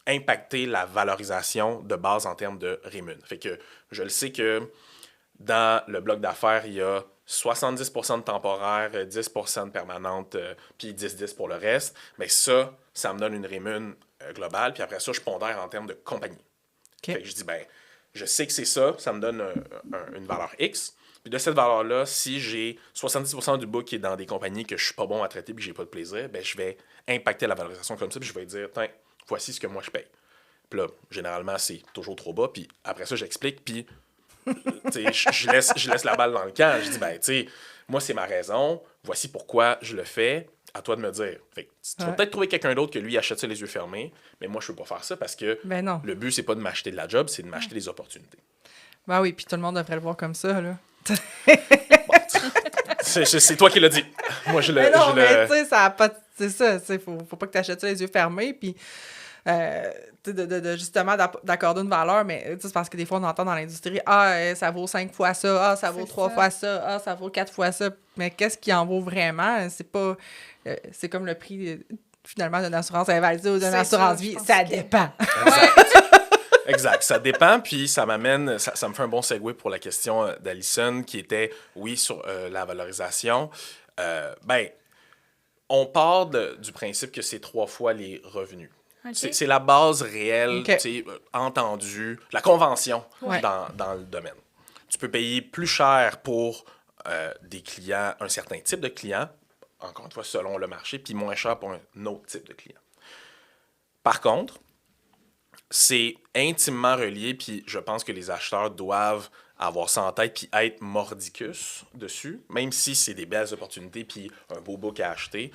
impacter la valorisation de base en termes de rémun. Fait que je le sais que dans le bloc d'affaires, il y a 70% de temporaire, 10% de permanente, puis 10-10 pour le reste. Mais ça me donne une rémun globale. Puis après ça, je pondère en termes de compagnie. OK. Fait que je dis, ben, je sais que c'est ça me donne une valeur X. Puis de cette valeur-là, si j'ai 70% du book qui est dans des compagnies que je suis pas bon à traiter et que j'ai pas de plaisir, ben, je vais impacter la valorisation comme ça, puis je vais dire, tiens, voici ce que moi je paye. Puis là, généralement, c'est toujours trop bas. Puis après ça, j'explique, puis Je laisse la balle dans le camp. Je dis, ben, tu sais, moi, c'est ma raison. Voici pourquoi je le fais. À toi de me dire. Fait que tu vas peut-être trouver quelqu'un d'autre que lui achète ça les yeux fermés, mais moi, je peux pas faire ça parce que Ben non. le but, c'est pas de m'acheter de la job, c'est de m'acheter des opportunités. Ben oui, puis tout le monde devrait le voir comme ça, là. C'est toi qui l'as dit. Moi, Mais non, mais tu sais, ça a pas... C'est ça, tu sais, faut pas que tu achètes ça les yeux fermés, puis... tu sais, justement, d'accorder une valeur, mais tu sais, c'est parce que des fois, on entend dans l'industrie, ça vaut 5 fois ça, ça vaut 3 fois ça, ça vaut 4 fois ça. Mais qu'est-ce qui en vaut vraiment? C'est pas... c'est comme le prix, finalement, d'une assurance invalidée ou d'une assurance vie. Ça dépend. Exact. Ça dépend, puis ça m'amène, ça me fait un bon segue pour la question d'Alison, qui était, oui, sur la valorisation. Ben, on part du principe que c'est 3 fois les revenus. Okay. C'est la base réelle, Okay. entendue, la convention Ouais. dans le domaine. Tu peux payer plus cher pour des clients, un certain type de client, encore une fois, selon le marché, puis moins cher pour un autre type de client. Par contre, c'est intimement relié, puis je pense que les acheteurs doivent avoir ça en tête, puis être mordicus dessus, même si c'est des belles opportunités, puis un beau book à acheter.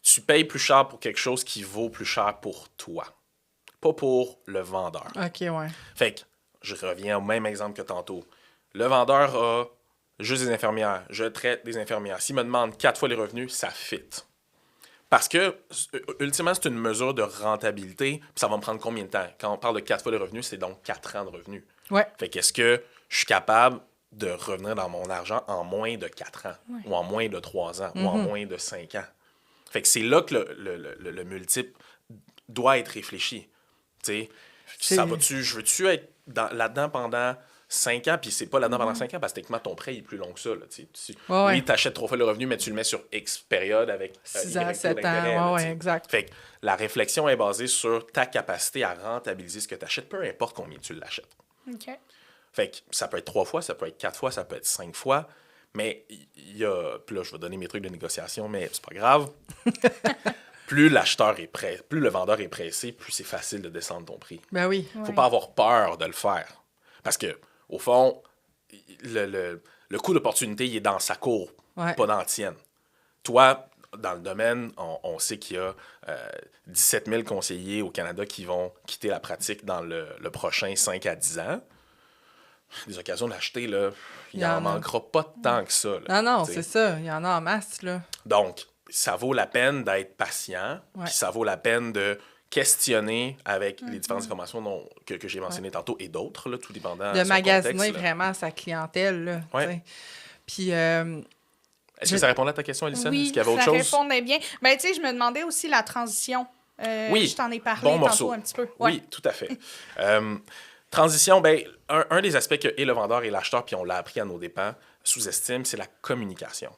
Tu payes plus cher pour quelque chose qui vaut plus cher pour toi, pas pour le vendeur. OK, ouais. Fait que, je reviens au même exemple que tantôt. Le vendeur a juste des infirmières. Je traite des infirmières. S'il me demande 4 fois les revenus, ça fit. Parce que, ultimement, c'est une mesure de rentabilité, puis ça va me prendre combien de temps? Quand on parle de 4 fois les revenus, c'est donc 4 ans de revenus. Ouais. Fait qu'est-ce que je suis capable de revenir dans mon argent en moins de 4 ans, ou en moins de 3 ans, ou en moins de 5 ans? Fait que c'est là que le multiple doit être réfléchi. Tu sais, je veux-tu être là-dedans pendant 5 ans, puis c'est pas là-dedans pendant 5 ans, parce que techniquement, ton prêt est plus long que ça. Là, oui, tu achètes 3 fois le revenu, mais tu le mets sur X période avec 6 ans, Y 7 d'intérêt, ans, là, ouais, exact. Fait que la réflexion est basée sur ta capacité à rentabiliser ce que tu achètes, peu importe combien tu l'achètes. OK. Fait que ça peut être 3 fois, ça peut être 4 fois, ça peut être 5 fois, mais il y a... Puis là, je vais donner mes trucs de négociation, mais c'est pas grave. Plus l'acheteur est prêt, plus le vendeur est pressé, plus c'est facile de descendre ton prix. Ben oui. Faut pas avoir peur de le faire. Parce que, au fond, le coût d'opportunité, il est dans sa cour, pas dans la tienne. Toi, dans le domaine, on sait qu'il y a 17 000 conseillers au Canada qui vont quitter la pratique dans le prochain 5 à 10 ans. Des occasions d'acheter, là, il n'en manquera pas tant que ça. Là, non, t'sais. c'est ça. Il y en a en masse, là. Donc, ça vaut la peine d'être patient, puis ça vaut la peine de questionner avec les différentes informations que j'ai mentionnées tantôt et d'autres, là, tout dépendant de son magasiner contexte, vraiment sa clientèle, là. Ouais. Puis... Est-ce que ça répondait à ta question, Alison? Oui, Est-ce qu'il y avait autre ça chose? répondait bien. Ben, tu sais, je me demandais aussi la transition. Oui, je t'en ai parlé bon tantôt morceau. un petit peu. Oui, tout à fait. Transition, ben, un des aspects que et le vendeur et l'acheteur, puis on l'a appris à nos dépens, sous-estime, c'est la communication.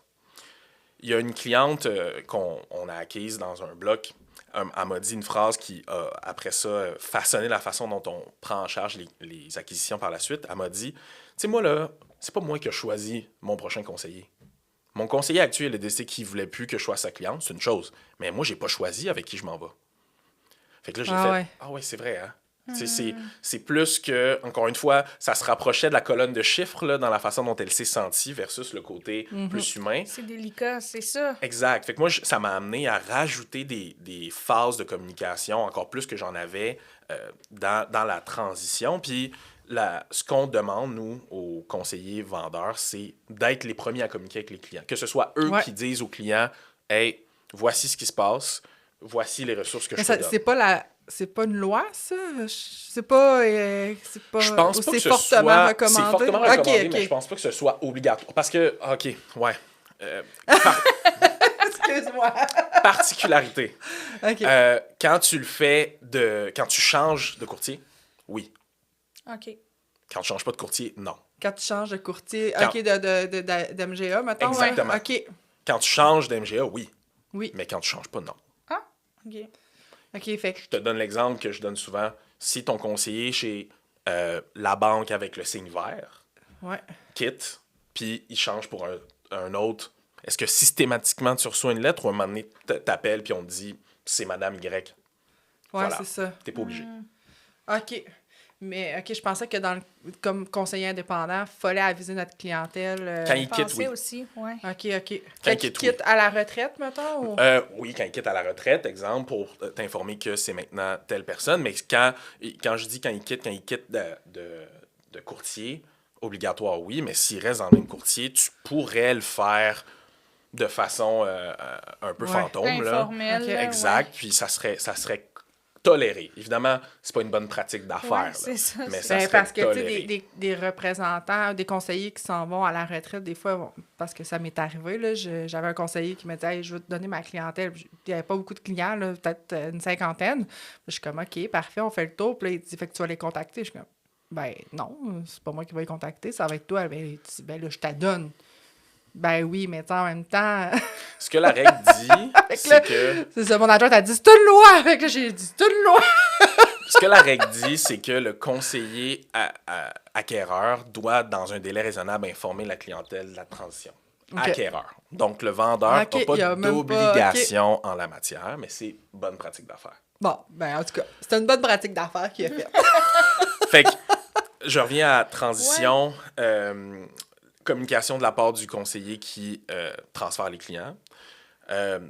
Il y a une cliente qu'on a acquise dans un bloc. Elle m'a dit une phrase qui a, après ça, façonné la façon dont on prend en charge les acquisitions par la suite. Elle m'a dit, tu sais, moi, là, c'est pas moi qui ai choisi mon prochain conseiller. Mon conseiller actuel a décidé qu'il voulait plus que je sois sa cliente, c'est une chose. Mais moi, j'ai pas choisi avec qui je m'en vais. Fait que là, j'ai fait, ah ouais, c'est vrai, hein? C'est plus que, encore une fois, ça se rapprochait de la colonne de chiffres là, dans la façon dont elle s'est sentie versus le côté plus humain. C'est délicat, c'est ça. Exact. Fait que moi, ça m'a amené à rajouter des phases de communication, encore plus que j'en avais dans la transition. Puis ce qu'on demande, nous, aux conseillers vendeurs, c'est d'être les premiers à communiquer avec les clients. Que ce soit eux qui disent aux clients, « Hey, voici ce qui se passe, voici les ressources que je te donne. » C'est pas une loi, ça? C'est pas je pense pas que ce fortement soit... recommandé? C'est fortement recommandé, OK. mais je pense pas que ce soit obligatoire. Parce que, OK, ouais. Excuse-moi. Particularité. OK. Quand tu le fais quand tu changes de courtier, oui. OK. Quand tu changes pas de courtier, non. Quand tu changes de courtier, OK, d'MGA, mettons? Exactement. Ouais. OK. Quand tu changes d'MGA, oui. Oui. Mais quand tu changes pas, non. Ah, OK. OK, fait que... Je te donne l'exemple que je donne souvent. Si ton conseiller chez la banque avec le signe vert quitte, puis il change pour un autre, est-ce que systématiquement tu reçois une lettre ou à un moment donné t'appelles puis on te dit c'est Madame Y? Ouais, Voilà. c'est ça. T'es pas obligé. OK. Mais OK, je pensais que comme conseiller indépendant, il fallait aviser notre clientèle. Quand il quitte, oui. aussi, ouais. OK. Quand Quand il quitte à la retraite, mettons? Ou... Oui, quand il quitte à la retraite, exemple, pour t'informer que c'est maintenant telle personne. Mais quand je dis quand il quitte de courtier, obligatoire, oui. Mais s'il reste dans le même courtier, tu pourrais le faire de façon un peu fantôme. Informelle. OK. Exact. Ouais. Puis ça serait toléré. Évidemment, c'est pas une bonne pratique d'affaires. Ouais, là, c'est ça. mais ça serait Parce que, tu toléré. sais, des représentants, des conseillers qui s'en vont à la retraite, des fois, parce que ça m'est arrivé, là, j'avais un conseiller qui me disait hey, « Je veux te donner ma clientèle. » Il n'y avait pas beaucoup de clients, là, peut-être une cinquantaine. Je suis comme « OK, parfait, on fait le tour. » Puis là, il dit « Fait que tu vas les contacter. » Je suis comme « Ben non, c'est pas moi qui vais les contacter, ça va être toi. » Ben, il dit « Ben là, je t'adonne. » Ben oui, mais en même temps... Ce que la règle dit, c'est que... C'est ça, mon adjoint a dit « C'est une loi! » Fait que là, j'ai dit « C'est une loi! » Ce que la règle dit, c'est que le conseiller acquéreur doit, dans un délai raisonnable, informer la clientèle de la transition. OK. Acquéreur. Donc, le vendeur n'a OK, il y a pas même d'obligation en la matière, mais c'est bonne pratique d'affaires. Bon, ben en tout cas, c'est une bonne pratique d'affaires qu'il a faite. Fait que, je reviens à transition, communication de la part du conseiller qui transfère les clients.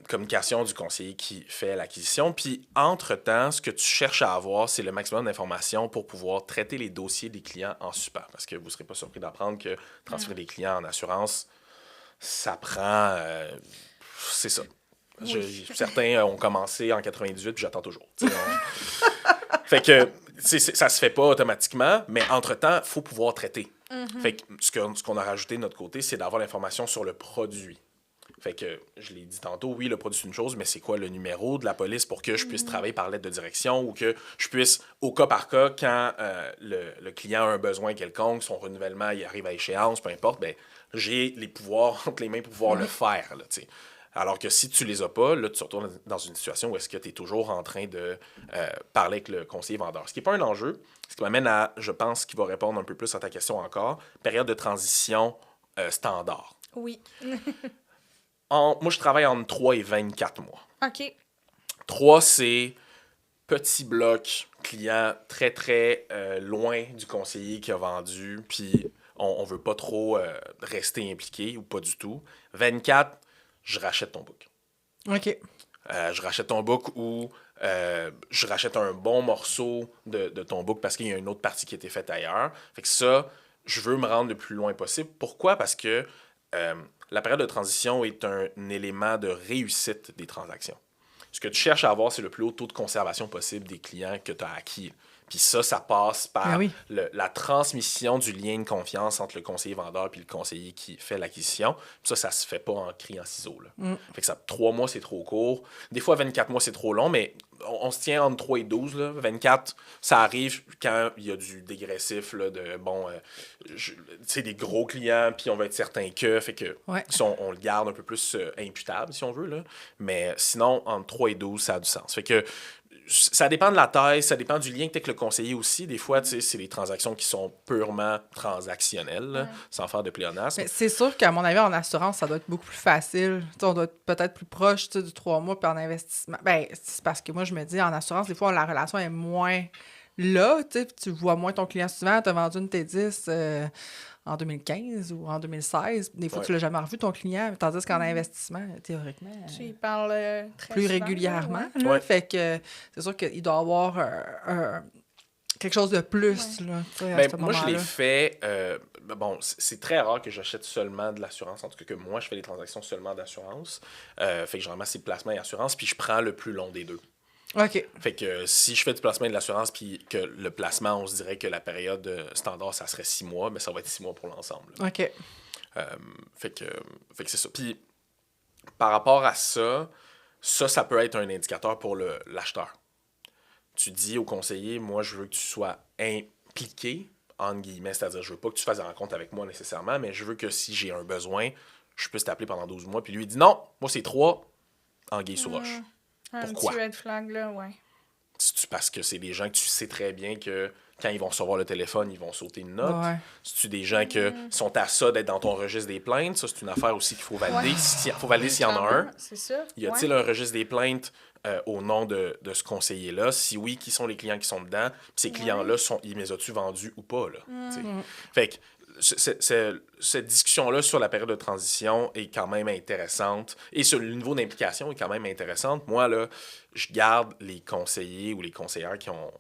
Communication du conseiller qui fait l'acquisition. Puis, entre-temps, ce que tu cherches à avoir, c'est le maximum d'informations pour pouvoir traiter les dossiers des clients en super. Parce que vous ne serez pas surpris d'apprendre que transférer des clients en assurance, ça prend... c'est ça. Oui. Certains ont commencé en 98, puis j'attends toujours. Fait que ça se fait pas automatiquement, mais entre-temps, il faut pouvoir traiter. Fait que ce qu'on a rajouté de notre côté, c'est d'avoir l'information sur le produit. Fait que, je l'ai dit tantôt, oui, le produit, c'est une chose, mais c'est quoi le numéro de la police pour que je puisse travailler par lettre de direction ou que je puisse, au cas par cas, quand le client a un besoin quelconque, son renouvellement il arrive à échéance, peu importe, ben j'ai les pouvoirs entre les mains pour pouvoir le faire, là, t'sais. Alors que si tu les as pas, là, tu te retrouves dans une situation où est-ce que tu es toujours en train de parler avec le conseiller vendeur. Ce qui n'est pas un enjeu, ce qui m'amène à, je pense, qui va répondre un peu plus à ta question encore, période de transition standard. Oui. Moi, je travaille entre 3 et 24 mois. OK. 3, c'est petit bloc, client très, très loin du conseiller qui a vendu, puis on ne veut pas trop rester impliqué ou pas du tout. 24, je rachète ton book. OK. Je rachète ton book ou je rachète un bon morceau de ton book parce qu'il y a une autre partie qui a été faite ailleurs. Fait que ça, je veux me rendre le plus loin possible. Pourquoi? Parce que la période de transition est un élément de réussite des transactions. Ce que tu cherches à avoir, c'est le plus haut taux de conservation possible des clients que tu as acquis. Puis ça passe par la transmission du lien de confiance entre le conseiller vendeur et le conseiller qui fait l'acquisition. Puis ça se fait pas en criant ciseaux. Là. Fait que 3 mois, c'est trop court. Des fois, 24 mois, c'est trop long, mais on se tient entre 3 et 12. Là. 24, ça arrive quand il y a du dégressif, là, de des gros clients, puis on va être certain que, fait que on le garde un peu plus imputable, si on veut. Là. Mais sinon, entre 3 et 12, ça a du sens. Fait que ça dépend de la taille, ça dépend du lien que tu as avec le conseiller aussi. Des fois, c'est des transactions qui sont purement transactionnelles, là, sans faire de pléonasme. Mais c'est sûr qu'à mon avis, en assurance, ça doit être beaucoup plus facile. T'sais, on doit être peut-être plus proche du 3 mois, puis en investissement. Ben, c'est parce que moi, je me dis, en assurance, des fois, la relation est moins là. Tu vois moins ton client souvent. Tu as vendu une T10 en 2015 ou en 2016. Des fois, tu l'as jamais revu, ton client. Tandis qu'en investissement, théoriquement, Tu y parles très plus souvent, régulièrement. là, Là. Fait que c'est sûr qu'il doit y avoir quelque chose de plus là, à ce moi, moment-là. je l'ai fait. C'est très rare que j'achète seulement de l'assurance. En tout cas, que moi, je fais des transactions seulement d'assurance. Fait que je ramasse les placements et assurance, puis je prends le plus long des deux. OK. Fait que si je fais du placement et de l'assurance, puis que le placement, on se dirait que la période standard, ça serait 6 mois, mais ça va être 6 mois pour l'ensemble. OK. Fait que c'est ça. Puis, par rapport à ça peut être un indicateur pour l'acheteur. Tu dis au conseiller, moi, je veux que tu sois impliqué, entre guillemets, c'est-à-dire, je veux pas que tu fasses des rencontres avec moi nécessairement, mais je veux que si j'ai un besoin, je puisse t'appeler pendant 12 mois. Puis lui, il dit non, moi, c'est 3, anguille sous roche. Pourquoi? Un petit red flag, là, ouais. Parce que c'est des gens que tu sais très bien que quand ils vont recevoir le téléphone, ils vont sauter une note. Ouais. C'est-tu des gens qui sont à ça d'être dans ton registre des plaintes? Ça, c'est une affaire aussi qu'il faut valider. Ouais. Il faut valider s'il y en a un. C'est ça. Y a-t-il un registre des plaintes au nom de ce conseiller-là? Si oui, qui sont les clients qui sont dedans? Puis ces clients-là, ils les as-tu vendus ou pas? Là, Fait que cette discussion-là sur la période de transition est quand même intéressante. Et sur le niveau d'implication est quand même intéressante. Moi, là, je garde les conseillers ou les conseillères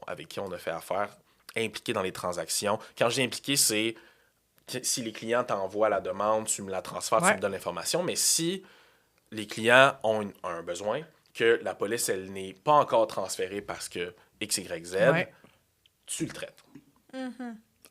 avec qui on a fait affaire impliqués dans les transactions. Quand je dis impliqué, c'est si les clients t'envoient la demande, tu me la transfères, tu me donnes l'information. Mais si les clients ont un besoin, que la police, elle n'est pas encore transférée parce que X, Y, Z, tu le traites.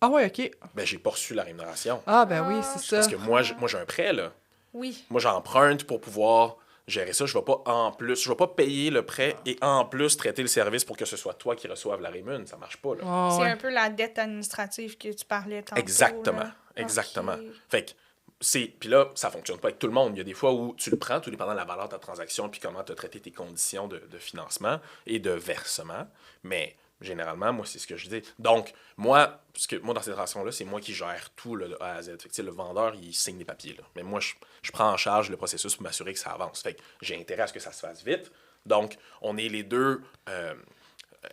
Ah ouais, OK. Ben, j'ai pas reçu la rémunération. Ah ben oui, c'est ça. Parce que moi, j'ai un prêt, là. Oui. Moi, j'emprunte pour pouvoir gérer ça. Je vais pas payer le prêt et en plus traiter le service pour que ce soit toi qui reçoive la rémun. Ça marche pas, là. Ah, C'est ouais. un peu la dette administrative que tu parlais tantôt. Exactement. Là. Exactement. Ok. Fait que puis là, ça fonctionne pas avec tout le monde. Il y a des fois où tu le prends, tout dépendant de la valeur de ta transaction puis comment tu as traité tes conditions de financement et de versement. Mais généralement, moi, c'est ce que je dis. Donc, moi, dans cette transaction-là, c'est moi qui gère tout là, de A à Z. Fait que, le vendeur, il signe les papiers. Là. Mais moi, je prends en charge le processus pour m'assurer que ça avance. Fait que j'ai intérêt à ce que ça se fasse vite. Donc, on est les deux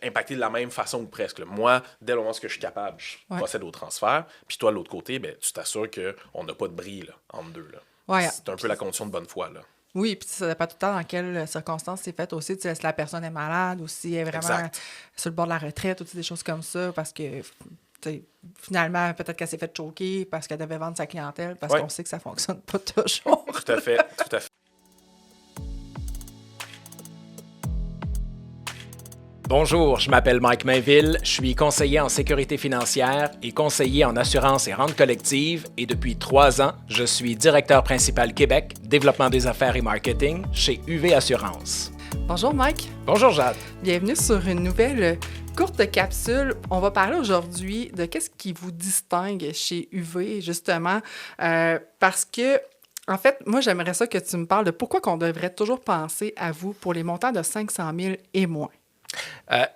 impactés de la même façon ou presque. Là. Moi, dès le moment où je suis capable, je procède au transfert. Puis toi, de l'autre côté, ben, tu t'assures qu'on n'a pas de bris là, entre deux. Là. Ouais. C'est un peu la condition de bonne foi. Là. Oui, puis ça dépend tout le temps dans quelles circonstances c'est fait aussi. Tu sais, si la personne est malade ou si elle est vraiment sur le bord de la retraite ou des choses comme ça, parce que finalement, peut-être qu'elle s'est fait choquer parce qu'elle devait vendre sa clientèle, parce qu'on sait que ça ne fonctionne pas toujours. Tout à fait, tout à fait. Bonjour, je m'appelle Mike Mainville, je suis conseiller en sécurité financière et conseiller en assurance et rente collective et depuis 3 ans, je suis directeur principal Québec, développement des affaires et marketing chez UV Assurance. Bonjour Mike. Bonjour Jade. Bienvenue sur une nouvelle courte capsule. On va parler aujourd'hui de qu'est-ce qui vous distingue chez UV, justement, parce que en fait, moi, j'aimerais ça que tu me parles de pourquoi qu'on devrait toujours penser à vous pour les montants de 500 000 et moins.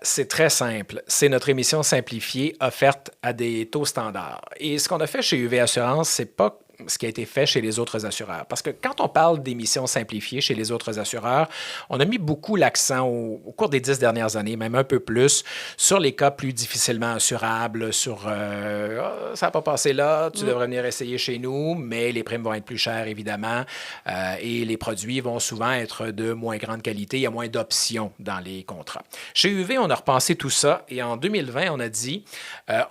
C'est très simple. C'est notre émission simplifiée offerte à des taux standards. Et ce qu'on a fait chez UV Assurance, c'est pas ce qui a été fait chez les autres assureurs. Parce que quand on parle d'émissions simplifiées chez les autres assureurs, on a mis beaucoup l'accent au cours des 10 dernières années, même un peu plus, sur les cas plus difficilement assurables, sur ça n'a pas passé là, tu devrais venir essayer chez nous, mais les primes vont être plus chères, évidemment, et les produits vont souvent être de moins grande qualité, il y a moins d'options dans les contrats. Chez UV, on a repensé tout ça et en 2020, on a dit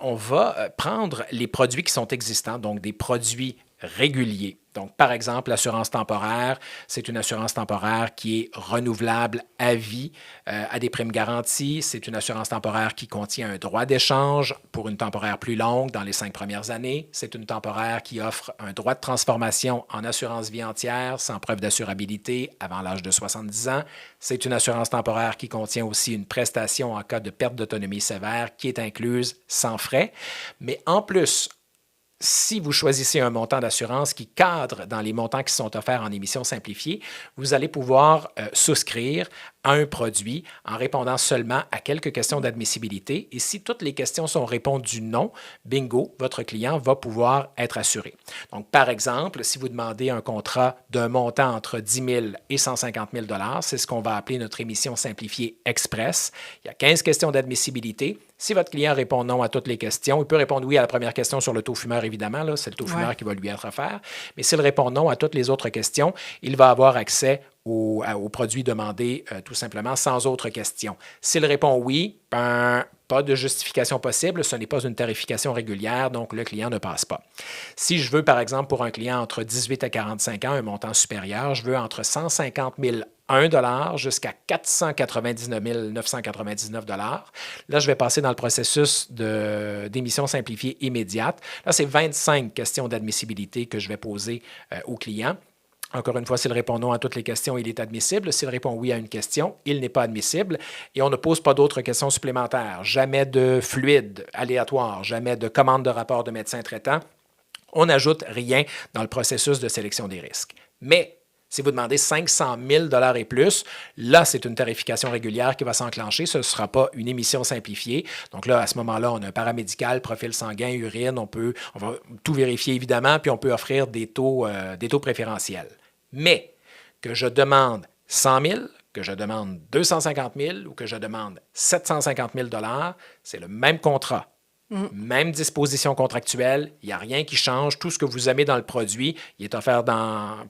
on va prendre les produits qui sont existants, donc des produits réguliers. Donc, par exemple, l'assurance temporaire, c'est une assurance temporaire qui est renouvelable à vie, à des primes garanties. C'est une assurance temporaire qui contient un droit d'échange pour une temporaire plus longue dans les 5 premières années. C'est une temporaire qui offre un droit de transformation en assurance vie entière sans preuve d'assurabilité avant l'âge de 70 ans. C'est une assurance temporaire qui contient aussi une prestation en cas de perte d'autonomie sévère qui est incluse sans frais. Mais en plus, si vous choisissez un montant d'assurance qui cadre dans les montants qui sont offerts en émission simplifiée, vous allez pouvoir souscrire à un produit en répondant seulement à quelques questions d'admissibilité. Et si toutes les questions sont répondues non, bingo, votre client va pouvoir être assuré. Donc, par exemple, si vous demandez un contrat d'un montant entre 10 000 et 150 000 $, c'est ce qu'on va appeler notre émission simplifiée express. Il y a 15 questions d'admissibilité. Si votre client répond non à toutes les questions, il peut répondre oui à la première question sur le taux fumeur, évidemment. Là, c'est le taux fumeur qui va lui être offert. Mais s'il répond non à toutes les autres questions, il va avoir accès au produit demandé tout simplement sans autre question. S'il répond oui, pas de justification possible, ce n'est pas une tarification régulière, donc le client ne passe pas. Si je veux, par exemple, pour un client entre 18 et 45 ans, un montant supérieur, je veux entre 150 000 $1 jusqu'à 499 999 $. Là, je vais passer dans le processus d'émission simplifiée immédiate. Là, c'est 25 questions d'admissibilité que je vais poser au client. Encore une fois, s'il répond non à toutes les questions, il est admissible. S'il répond oui à une question, il n'est pas admissible. Et on ne pose pas d'autres questions supplémentaires. Jamais de fluide aléatoire, jamais de commande de rapport de médecin traitant. On n'ajoute rien dans le processus de sélection des risques. Mais Si vous demandez 500 000 $ et plus, là, c'est une tarification régulière qui va s'enclencher. Ce ne sera pas une émission simplifiée. Donc là, à ce moment-là, on a un paramédical, profil sanguin, urine. On va tout vérifier, évidemment, puis on peut offrir des taux préférentiels. Mais que je demande 100 000, que je demande 250 000 ou que je demande 750 000 $, c'est le même contrat. Même disposition contractuelle, il n'y a rien qui change. Tout ce que vous aimez dans le produit, il est offert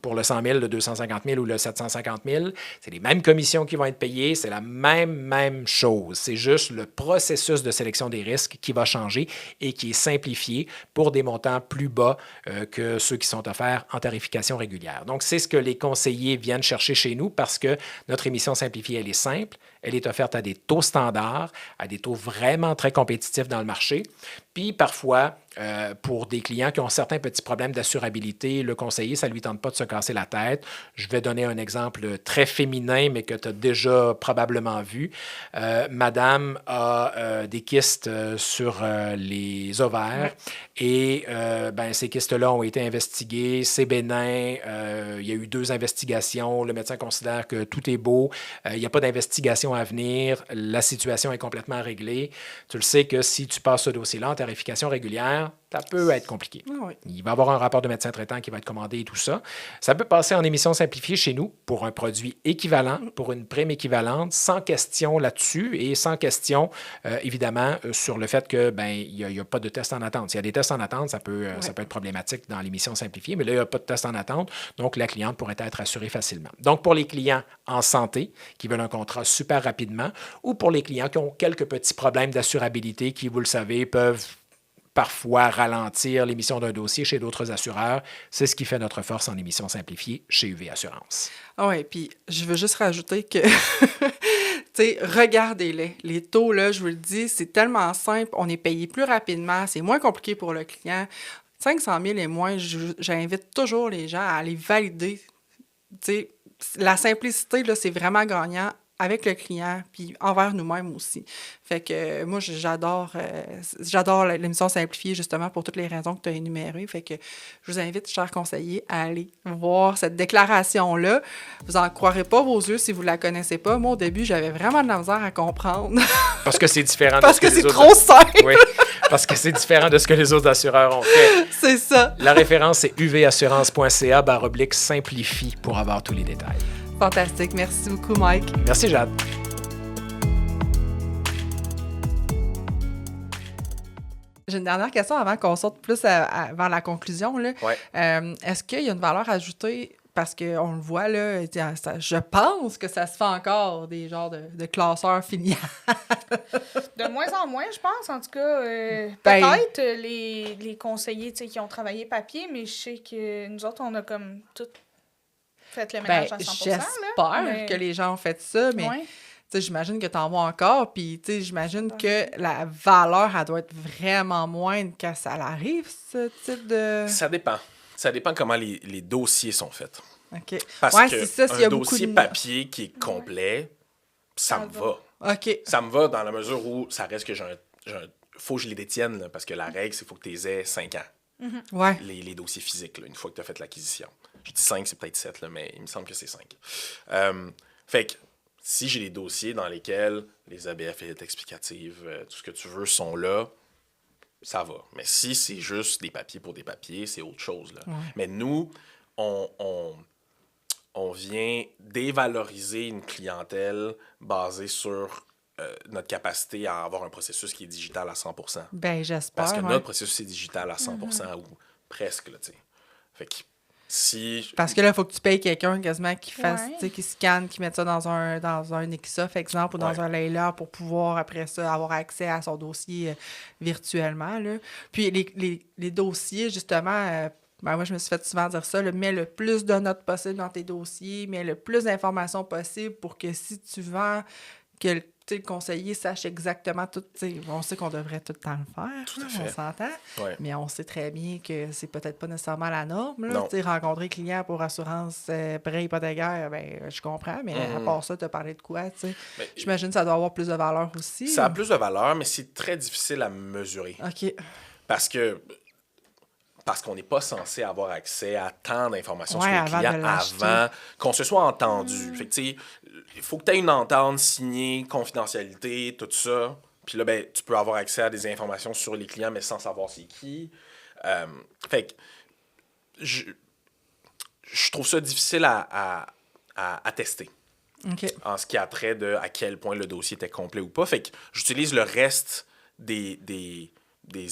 pour le 100 000, le 250 000 ou le 750 000. C'est les mêmes commissions qui vont être payées, c'est la même chose. C'est juste le processus de sélection des risques qui va changer et qui est simplifié pour des montants plus bas que ceux qui sont offerts en tarification régulière. Donc, c'est ce que les conseillers viennent chercher chez nous parce que notre émission simplifiée, elle est simple. Elle est offerte à des taux standards, à des taux vraiment très compétitifs dans le marché. Puis parfois, pour des clients qui ont certains petits problèmes d'assurabilité, le conseiller, ça ne lui tente pas de se casser la tête. Je vais donner un exemple très féminin, mais que tu as déjà probablement vu. Madame a des kystes sur les ovaires et ces kystes-là ont été investigués. C'est bénin. Il y a eu 2 investigations. Le médecin considère que tout est beau. Il n'y a pas d'investigation à venir. La situation est complètement réglée. Tu le sais que si tu passes ce dossier-là en tarification régulière, ça peut être compliqué. Oui. Il va y avoir un rapport de médecin traitant qui va être commandé et tout ça. Ça peut passer en émission simplifiée chez nous pour un produit équivalent, pour une prime équivalente, sans question là-dessus et sans question, évidemment, sur le fait que il y a pas de test en attente. S'il y a des tests en attente, ça peut être problématique dans l'émission simplifiée, mais là, il n'y a pas de test en attente, donc la cliente pourrait être assurée facilement. Donc, pour les clients en santé qui veulent un contrat super rapidement ou pour les clients qui ont quelques petits problèmes d'assurabilité qui, vous le savez, peuvent parfois ralentir l'émission d'un dossier chez d'autres assureurs. C'est ce qui fait notre force en émission simplifiée chez UV Assurance. Ah oui, puis je veux juste rajouter que, tu sais, regardez-les. Les taux, là, je vous le dis, c'est tellement simple. On est payé plus rapidement. C'est moins compliqué pour le client. 500 000 et moins, j'invite toujours les gens à aller valider. Tu sais, la simplicité, là, c'est vraiment gagnant avec le client, puis envers nous-mêmes aussi. Fait que moi, j'adore l'émission simplifiée, justement, pour toutes les raisons que tu as énumérées. Fait que je vous invite, chers conseillers, à aller voir cette déclaration-là. Vous n'en croirez pas vos yeux si vous ne la connaissez pas. Moi, au début, j'avais vraiment de la misère à comprendre. Parce que c'est différent Parce de ce que c'est les autres... trop simple! Oui, parce que c'est différent de ce que les autres assureurs ont fait. C'est ça. La référence, c'est uvassurance.ca/simplifie pour avoir tous les détails. Fantastique. Merci beaucoup, Mike. Merci, Jade. J'ai une dernière question avant qu'on sorte plus vers la conclusion. Là. Ouais. Est-ce qu'il y a une valeur ajoutée? Parce qu'on le voit, là, je pense que ça se fait encore, des genres de classeurs filiales. De moins en moins, je pense. En tout cas, Ben- peut-être les conseillers qui ont travaillé papier, mais je sais que nous autres, on a comme tout fait le ménage à 100%. J'espère mais... que les gens ont fait ça, mais Ouais. tu sais, j'imagine que tu en vois encore, puis tu sais, j'imagine que la valeur, elle doit être vraiment moindre quand ça arrive, ce type de... Ça dépend. Ça dépend comment les dossiers sont faits. OK. Parce Ouais, que c'est ça, s'il y a un beaucoup dossier de... papier qui est complet, ça me va. OK. Ça me va dans la mesure où ça reste que faut que je les détienne, là, parce que la règle, c'est qu'il faut que tu les aies 5 ans, Ouais. les dossiers physiques, là, une fois que tu as fait l'acquisition. Je dis 5, c'est peut-être 7, là, mais il me semble que c'est 5. Fait que si j'ai des dossiers dans lesquels les ABF et les explicatives, tout ce que tu veux sont là, ça va. Mais si c'est juste des papiers pour des papiers, c'est autre chose. Là. Ouais. Mais nous, on vient dévaloriser une clientèle basée sur notre capacité à avoir un processus qui est digital à 100%. Ben, j'espère. Parce que ouais. notre processus est digital à 100% ou presque. Là, fait que si... Parce que là, il faut que tu payes quelqu'un quasiment qui fasse, Ouais. tu sais, qui scanne, qui mette ça dans un Exof, exemple, ou dans Ouais. un Layla pour pouvoir, après ça, avoir accès à son dossier virtuellement. Là. Puis les dossiers, justement, moi, je me suis fait souvent dire ça, mets le plus de notes possible dans tes dossiers, mets le plus d'informations possible pour que si tu vends, que le conseiller sache exactement tout. On sait qu'on devrait tout le temps le faire, Tout à là, fait. on s'entend, Ouais. mais on sait très bien que c'est peut-être pas nécessairement la norme. Là. Non. Rencontrer client pour assurance prêt hypothécaire, ben, je comprends, mais à part ça, tu as parlé de quoi? T'sais? Mais J'imagine que ça doit avoir plus de valeur aussi. ça a plus de valeur, mais c'est très difficile à mesurer. OK. Parce que parce qu'on n'est pas censé avoir accès à tant d'informations Ouais, sur les avant clients de l'acheter. avant qu'on se soit entendu. Fait que, tu sais, il faut que tu aies une entente signée, confidentialité, tout ça. Puis là, ben, tu peux avoir accès à des informations sur les clients, mais sans savoir c'est qui. Fait que je trouve ça difficile à tester OK. en ce qui a trait de à quel point le dossier était complet ou pas. Fait que j'utilise le reste des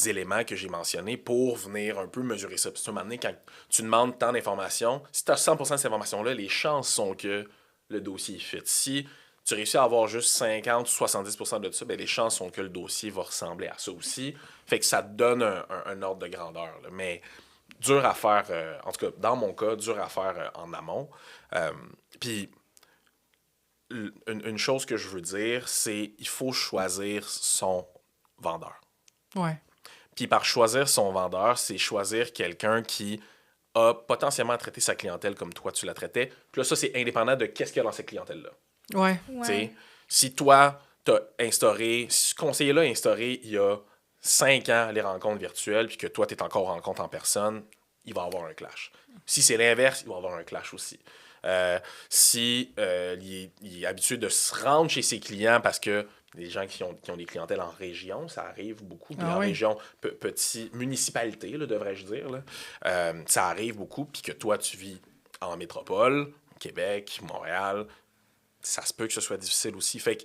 éléments que j'ai mentionnés pour venir un peu mesurer ça. Puis, à un moment donné, quand tu demandes tant d'informations, si tu as 100% de ces informations-là, les chances sont que le dossier fit. Si tu réussis à avoir juste 50 ou 70% de ça, ben les chances sont que le dossier va ressembler à ça aussi. Fait que ça te donne un ordre de grandeur. Là. Mais dur à faire, en tout cas, dans mon cas, dur à faire en amont. Puis, une chose que je veux dire, c'est il faut choisir son vendeur. Ouais. Puis par choisir son vendeur, c'est choisir quelqu'un qui a potentiellement traité sa clientèle comme toi tu la traitais. Puis là, ça, c'est indépendant de qu'est-ce qu'il y a dans cette clientèle-là. Ouais. Tu sais, si toi, tu as instauré, si ce conseiller-là a instauré il y a 5 ans les rencontres virtuelles, puis que toi, tu es encore en rencontre en personne, il va y avoir un clash. Si c'est l'inverse, il va y avoir un clash aussi. Si il est habitué de se rendre chez ses clients parce que des gens qui ont des clientèles en région, ça arrive beaucoup. Puis en région, petite municipalité, là, devrais-je dire, là, ça arrive beaucoup. Puis que toi, tu vis en métropole, Québec, Montréal, ça se peut que ce soit difficile aussi. Fait que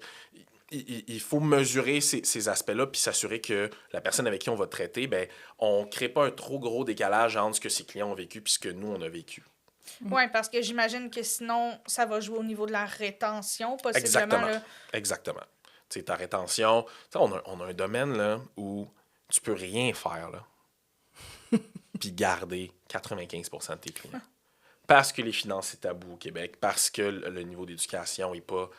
il faut mesurer ces aspects-là puis s'assurer que la personne avec qui on va traiter, ben, on ne crée pas un trop gros décalage entre ce que ses clients ont vécu et ce que nous, on a vécu. Oui, parce que j'imagine que sinon, ça va jouer au niveau de la rétention, possiblement. Exactement. Là. Exactement. Tu sais, ta rétention, on a un domaine là, où tu peux rien faire là, puis garder 95% de tes clients. Parce que les finances, c'est tabou au Québec, parce que le niveau d'éducation n'est pas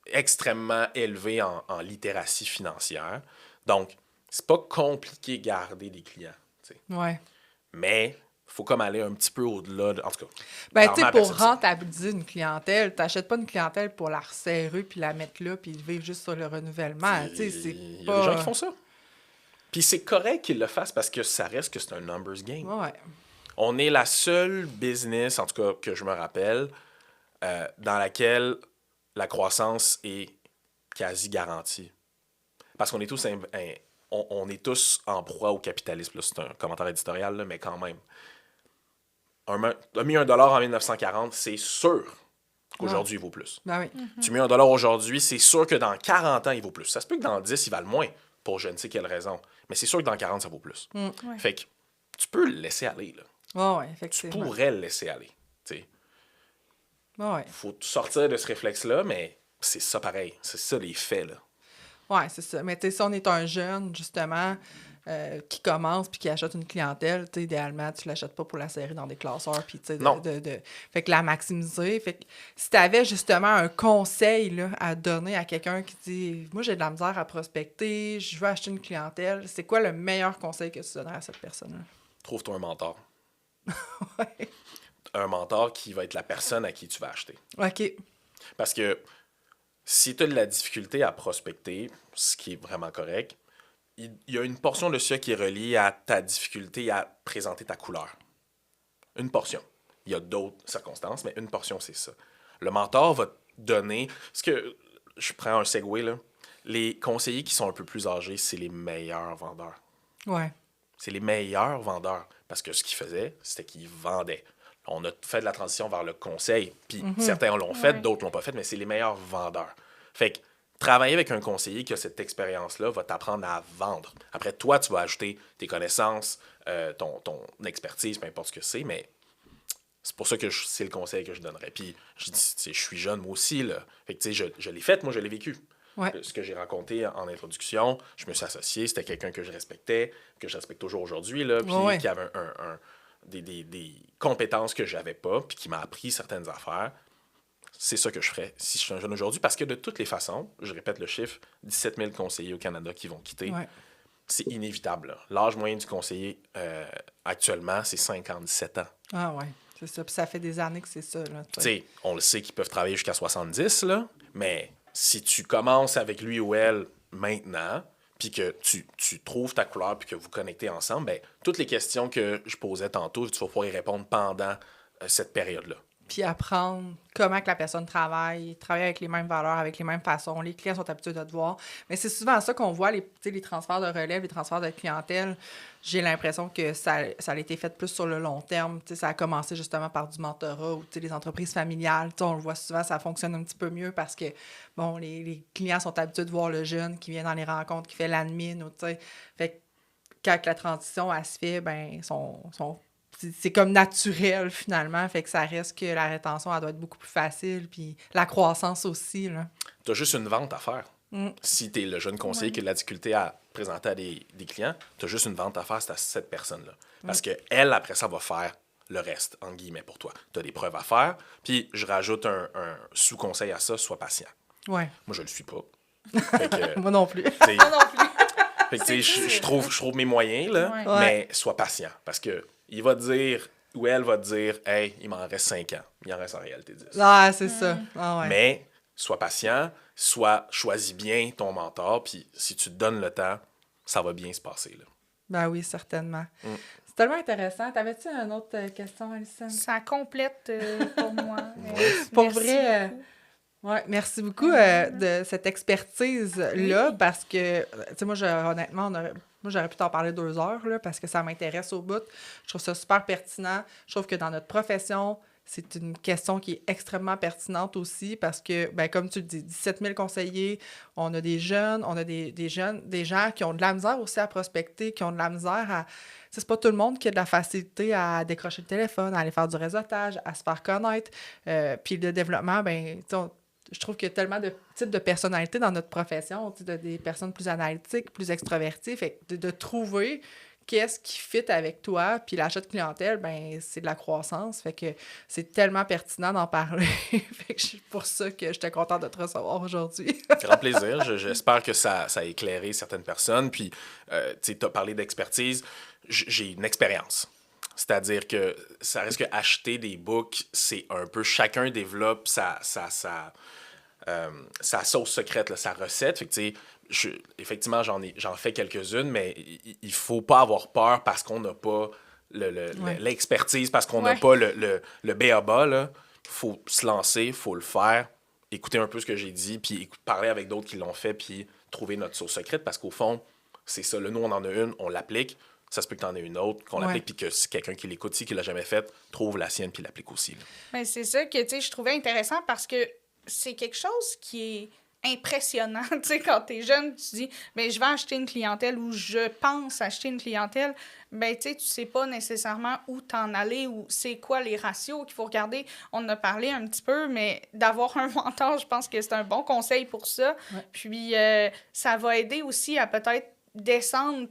extrêmement élevé en littératie financière. Donc, c'est pas compliqué de garder des clients. T'sais. Ouais. Mais il faut comme aller un petit peu au-delà. En tout cas, ben, tu sais, pour rentabiliser une clientèle, tu n'achètes pas une clientèle pour la resserrer puis la mettre là puis vivre juste sur le renouvellement. Il y a des gens qui font ça. Puis c'est correct qu'ils le fassent parce que ça reste que c'est un numbers game. Ouais. On est la seule business, en tout cas que je me rappelle, dans laquelle la croissance est quasi garantie. Parce qu'on est tous, on est tous en proie au capitalisme. Là. C'est un commentaire éditorial, là, mais quand même. Tu as mis $1 en 1940, c'est sûr qu'aujourd'hui, il vaut plus. Ben oui. Tu mets $1 aujourd'hui, c'est sûr que dans 40 ans, il vaut plus. Ça se peut que dans 10, il vale moins, pour je ne sais quelle raison. Mais c'est sûr que dans 40, ça vaut plus. Ouais. Fait que tu peux le laisser aller, là. Ouais, Tu effectivement. pourrais le laisser aller. Ouais. Faut sortir de ce réflexe-là, mais c'est ça pareil. C'est ça les faits, là. Ouais, c'est ça. Mais tu sais, si on est un jeune, justement, qui commence puis qui achète une clientèle, tu sais, idéalement, tu l'achètes pas pour la serrer dans des classeurs puis tu sais, Non. fait que la maximiser. Fait que si tu avais justement un conseil là, à donner à quelqu'un qui dit « Moi, j'ai de la misère à prospecter, je veux acheter une clientèle », c'est quoi le meilleur conseil que tu donnerais à cette personne-là? Trouve-toi un mentor. Ouais. Un mentor qui va être la personne à qui tu vas acheter. OK. Parce que si tu as de la difficulté à prospecter, ce qui est vraiment correct, il y a une portion de ça qui est reliée à ta difficulté à présenter ta couleur. Une portion. Il y a d'autres circonstances, mais une portion, c'est ça. Le mentor va te donner... Parce que, je prends un segue, là. Les conseillers qui sont un peu plus âgés, c'est les meilleurs vendeurs. Ouais. C'est les meilleurs vendeurs. Parce que ce qu'ils faisaient, c'était qu'ils vendaient. On a fait de la transition vers le conseil. Puis certains l'ont fait, d'autres l'ont pas fait, mais c'est les meilleurs vendeurs. Fait que travailler avec un conseiller qui a cette expérience-là va t'apprendre à vendre. Après, toi, tu vas ajouter tes connaissances, ton expertise, peu importe ce que c'est, mais c'est pour ça que c'est le conseil que je donnerais. Puis, je dis, je suis jeune, moi aussi, là. Fait que, tu sais, je l'ai fait, moi, je l'ai vécu. Ouais. Ce que j'ai raconté en introduction, je me suis associé, c'était quelqu'un que je respectais, que je respecte toujours aujourd'hui, là, puis qui avait des compétences que j'avais pas, puis qui m'a appris certaines affaires. C'est ça que je ferais si je suis un jeune aujourd'hui, parce que de toutes les façons, je répète le chiffre, 17 000 conseillers au Canada qui vont quitter. Ouais. C'est inévitable. Là. L'âge moyen du conseiller actuellement, c'est 57 ans. Ah ouais, c'est ça. Puis ça fait des années que c'est ça. Là, Tu sais, on le sait qu'ils peuvent travailler jusqu'à 70, là, mais si tu commences avec lui ou elle maintenant, puis que tu trouves ta couleur, puis que vous connectez ensemble, bien, toutes les questions que je posais tantôt, tu vas pouvoir y répondre pendant cette période-là. Puis apprendre comment que la personne travaille avec les mêmes valeurs, avec les mêmes façons. Les clients sont habitués de te voir. Mais c'est souvent ça qu'on voit, les transferts de relève, les transferts de clientèle. J'ai l'impression que ça a été fait plus sur le long terme. T'sais, ça a commencé justement par du mentorat ou les entreprises familiales. T'sais, on le voit souvent, ça fonctionne un petit peu mieux parce que, bon, les clients sont habitués de voir le jeune qui vient dans les rencontres, qui fait l'admin. Fait que quand la transition, elle se fait, ben, c'est comme naturel, finalement. Fait que ça reste que la rétention, elle doit être beaucoup plus facile. Puis la croissance aussi, là. Tu as juste une vente à faire. Si tu es le jeune conseiller qui a de la difficulté à présenter à des clients, tu as juste une vente à faire, c'est à cette personne-là. Parce qu'elle, après ça, va faire le reste, entre guillemets, pour toi. Tu as des preuves à faire. Puis je rajoute un sous-conseil à ça, sois patient. Ouais. Moi, je le suis pas. Fait que, Moi non plus. Moi non plus. fait que, je trouve mes moyens, là, mais sois patient. Parce que il va te dire, ou elle va te dire, « Hey, il m'en reste 5 ans. » Il en reste en réalité 10. Ah, c'est ça. Ah, ouais. Mais sois patient, choisis bien ton mentor, puis si tu te donnes le temps, ça va bien se passer, là. Ben oui, certainement. C'est tellement intéressant. T'avais-tu une autre question, Alison? Ça complète pour moi. Pour Merci vrai... beaucoup. Ouais, merci beaucoup de cette expertise-là, parce que, tu sais, moi, honnêtement, j'aurais pu t'en parler 2 heures, là, parce que ça m'intéresse au bout. Je trouve ça super pertinent. Je trouve que dans notre profession, c'est une question qui est extrêmement pertinente aussi, parce que, ben, comme tu le dis, 17 000 conseillers, on a des jeunes, on a des gens qui ont de la misère aussi à prospecter, qui ont de la misère à... C'est pas tout le monde qui a de la facilité à décrocher le téléphone, à aller faire du réseautage, à se faire connaître. Puis le développement, ben, je trouve qu'il y a tellement de types de personnalités dans notre profession, des personnes plus analytiques, plus extroverties. Fait que de trouver qu'est-ce qui fit avec toi, puis l'achat de clientèle, ben c'est de la croissance. Fait que c'est tellement pertinent d'en parler. Fait que c'est pour ça que j'étais contente de te recevoir aujourd'hui. Grand plaisir. J'espère que ça a éclairé certaines personnes. Puis, tu as parlé d'expertise. J'ai une expérience. C'est-à-dire que ça reste que acheter des books, c'est un peu... Chacun développe sa sauce secrète, là, sa recette. Fait que, effectivement, j'en fais quelques-unes, mais il faut pas avoir peur parce qu'on n'a pas l'expertise, parce qu'on n'a pas le b.a.-ba. Il faut se lancer, il faut le faire, écouter un peu ce que j'ai dit, puis parler avec d'autres qui l'ont fait, puis trouver notre sauce secrète, parce qu'au fond, c'est ça. Là, nous, on en a une, on l'applique. Ça se peut que tu en aies une autre, qu'on l'applique, puis que si quelqu'un qui l'écoute aussi, qui l'a jamais faite, trouve la sienne, puis l'applique aussi. Là. Mais c'est ça que je trouvais intéressant parce que c'est quelque chose qui est impressionnant. Quand tu es jeune, tu dis ben, je vais acheter une clientèle ou je pense acheter une clientèle. Ben, tu sais pas nécessairement où t'en aller ou c'est quoi les ratios qu'il faut regarder. On en a parlé un petit peu, mais d'avoir un mentor, je pense que c'est un bon conseil pour ça. Ouais. Puis, ça va aider aussi à peut-être descendre,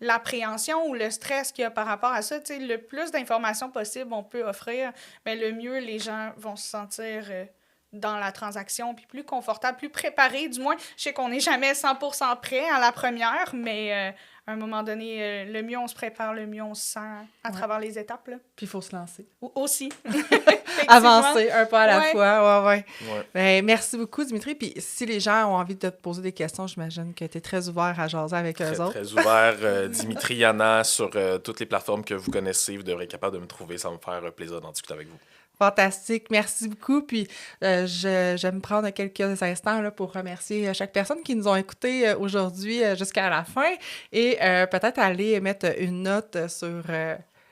l'appréhension ou le stress qu'il y a par rapport à ça. Le plus d'informations possible on peut offrir, mais le mieux les gens vont se sentir dans la transaction, puis plus confortable, plus préparé, du moins. Je sais qu'on n'est jamais 100% prêt à la première, mais à un moment donné, le mieux on se prépare, le mieux on se sent à travers les étapes. Là. Puis il faut se lancer. Aussi. Avancer un pas à la fois, ouais. Ben, merci beaucoup, Dimitri. Puis si les gens ont envie de te poser des questions, j'imagine que tu es très ouvert à jaser avec eux autres. Très ouvert. Dimitri Yana sur toutes les plateformes que vous connaissez. Vous devrez être capable de me trouver. Ça va me faire plaisir d'en discuter avec vous. Fantastique, merci beaucoup. Puis j'aime prendre quelques instants là, pour remercier chaque personne qui nous ont écoutés aujourd'hui jusqu'à la fin et peut-être aller mettre une note sur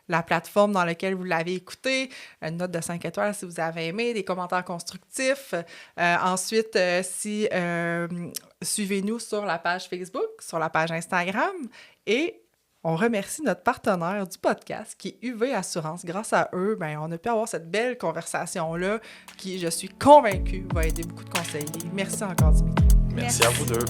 la plateforme dans laquelle vous l'avez écouté, une note de 5 étoiles si vous avez aimé, des commentaires constructifs. Ensuite, suivez-nous sur la page Facebook, sur la page Instagram et on remercie notre partenaire du podcast, qui est UV Assurance. Grâce à eux, on a pu avoir cette belle conversation-là qui, je suis convaincue, va aider beaucoup de conseillers. Merci encore, Dimitri. Merci à vous deux.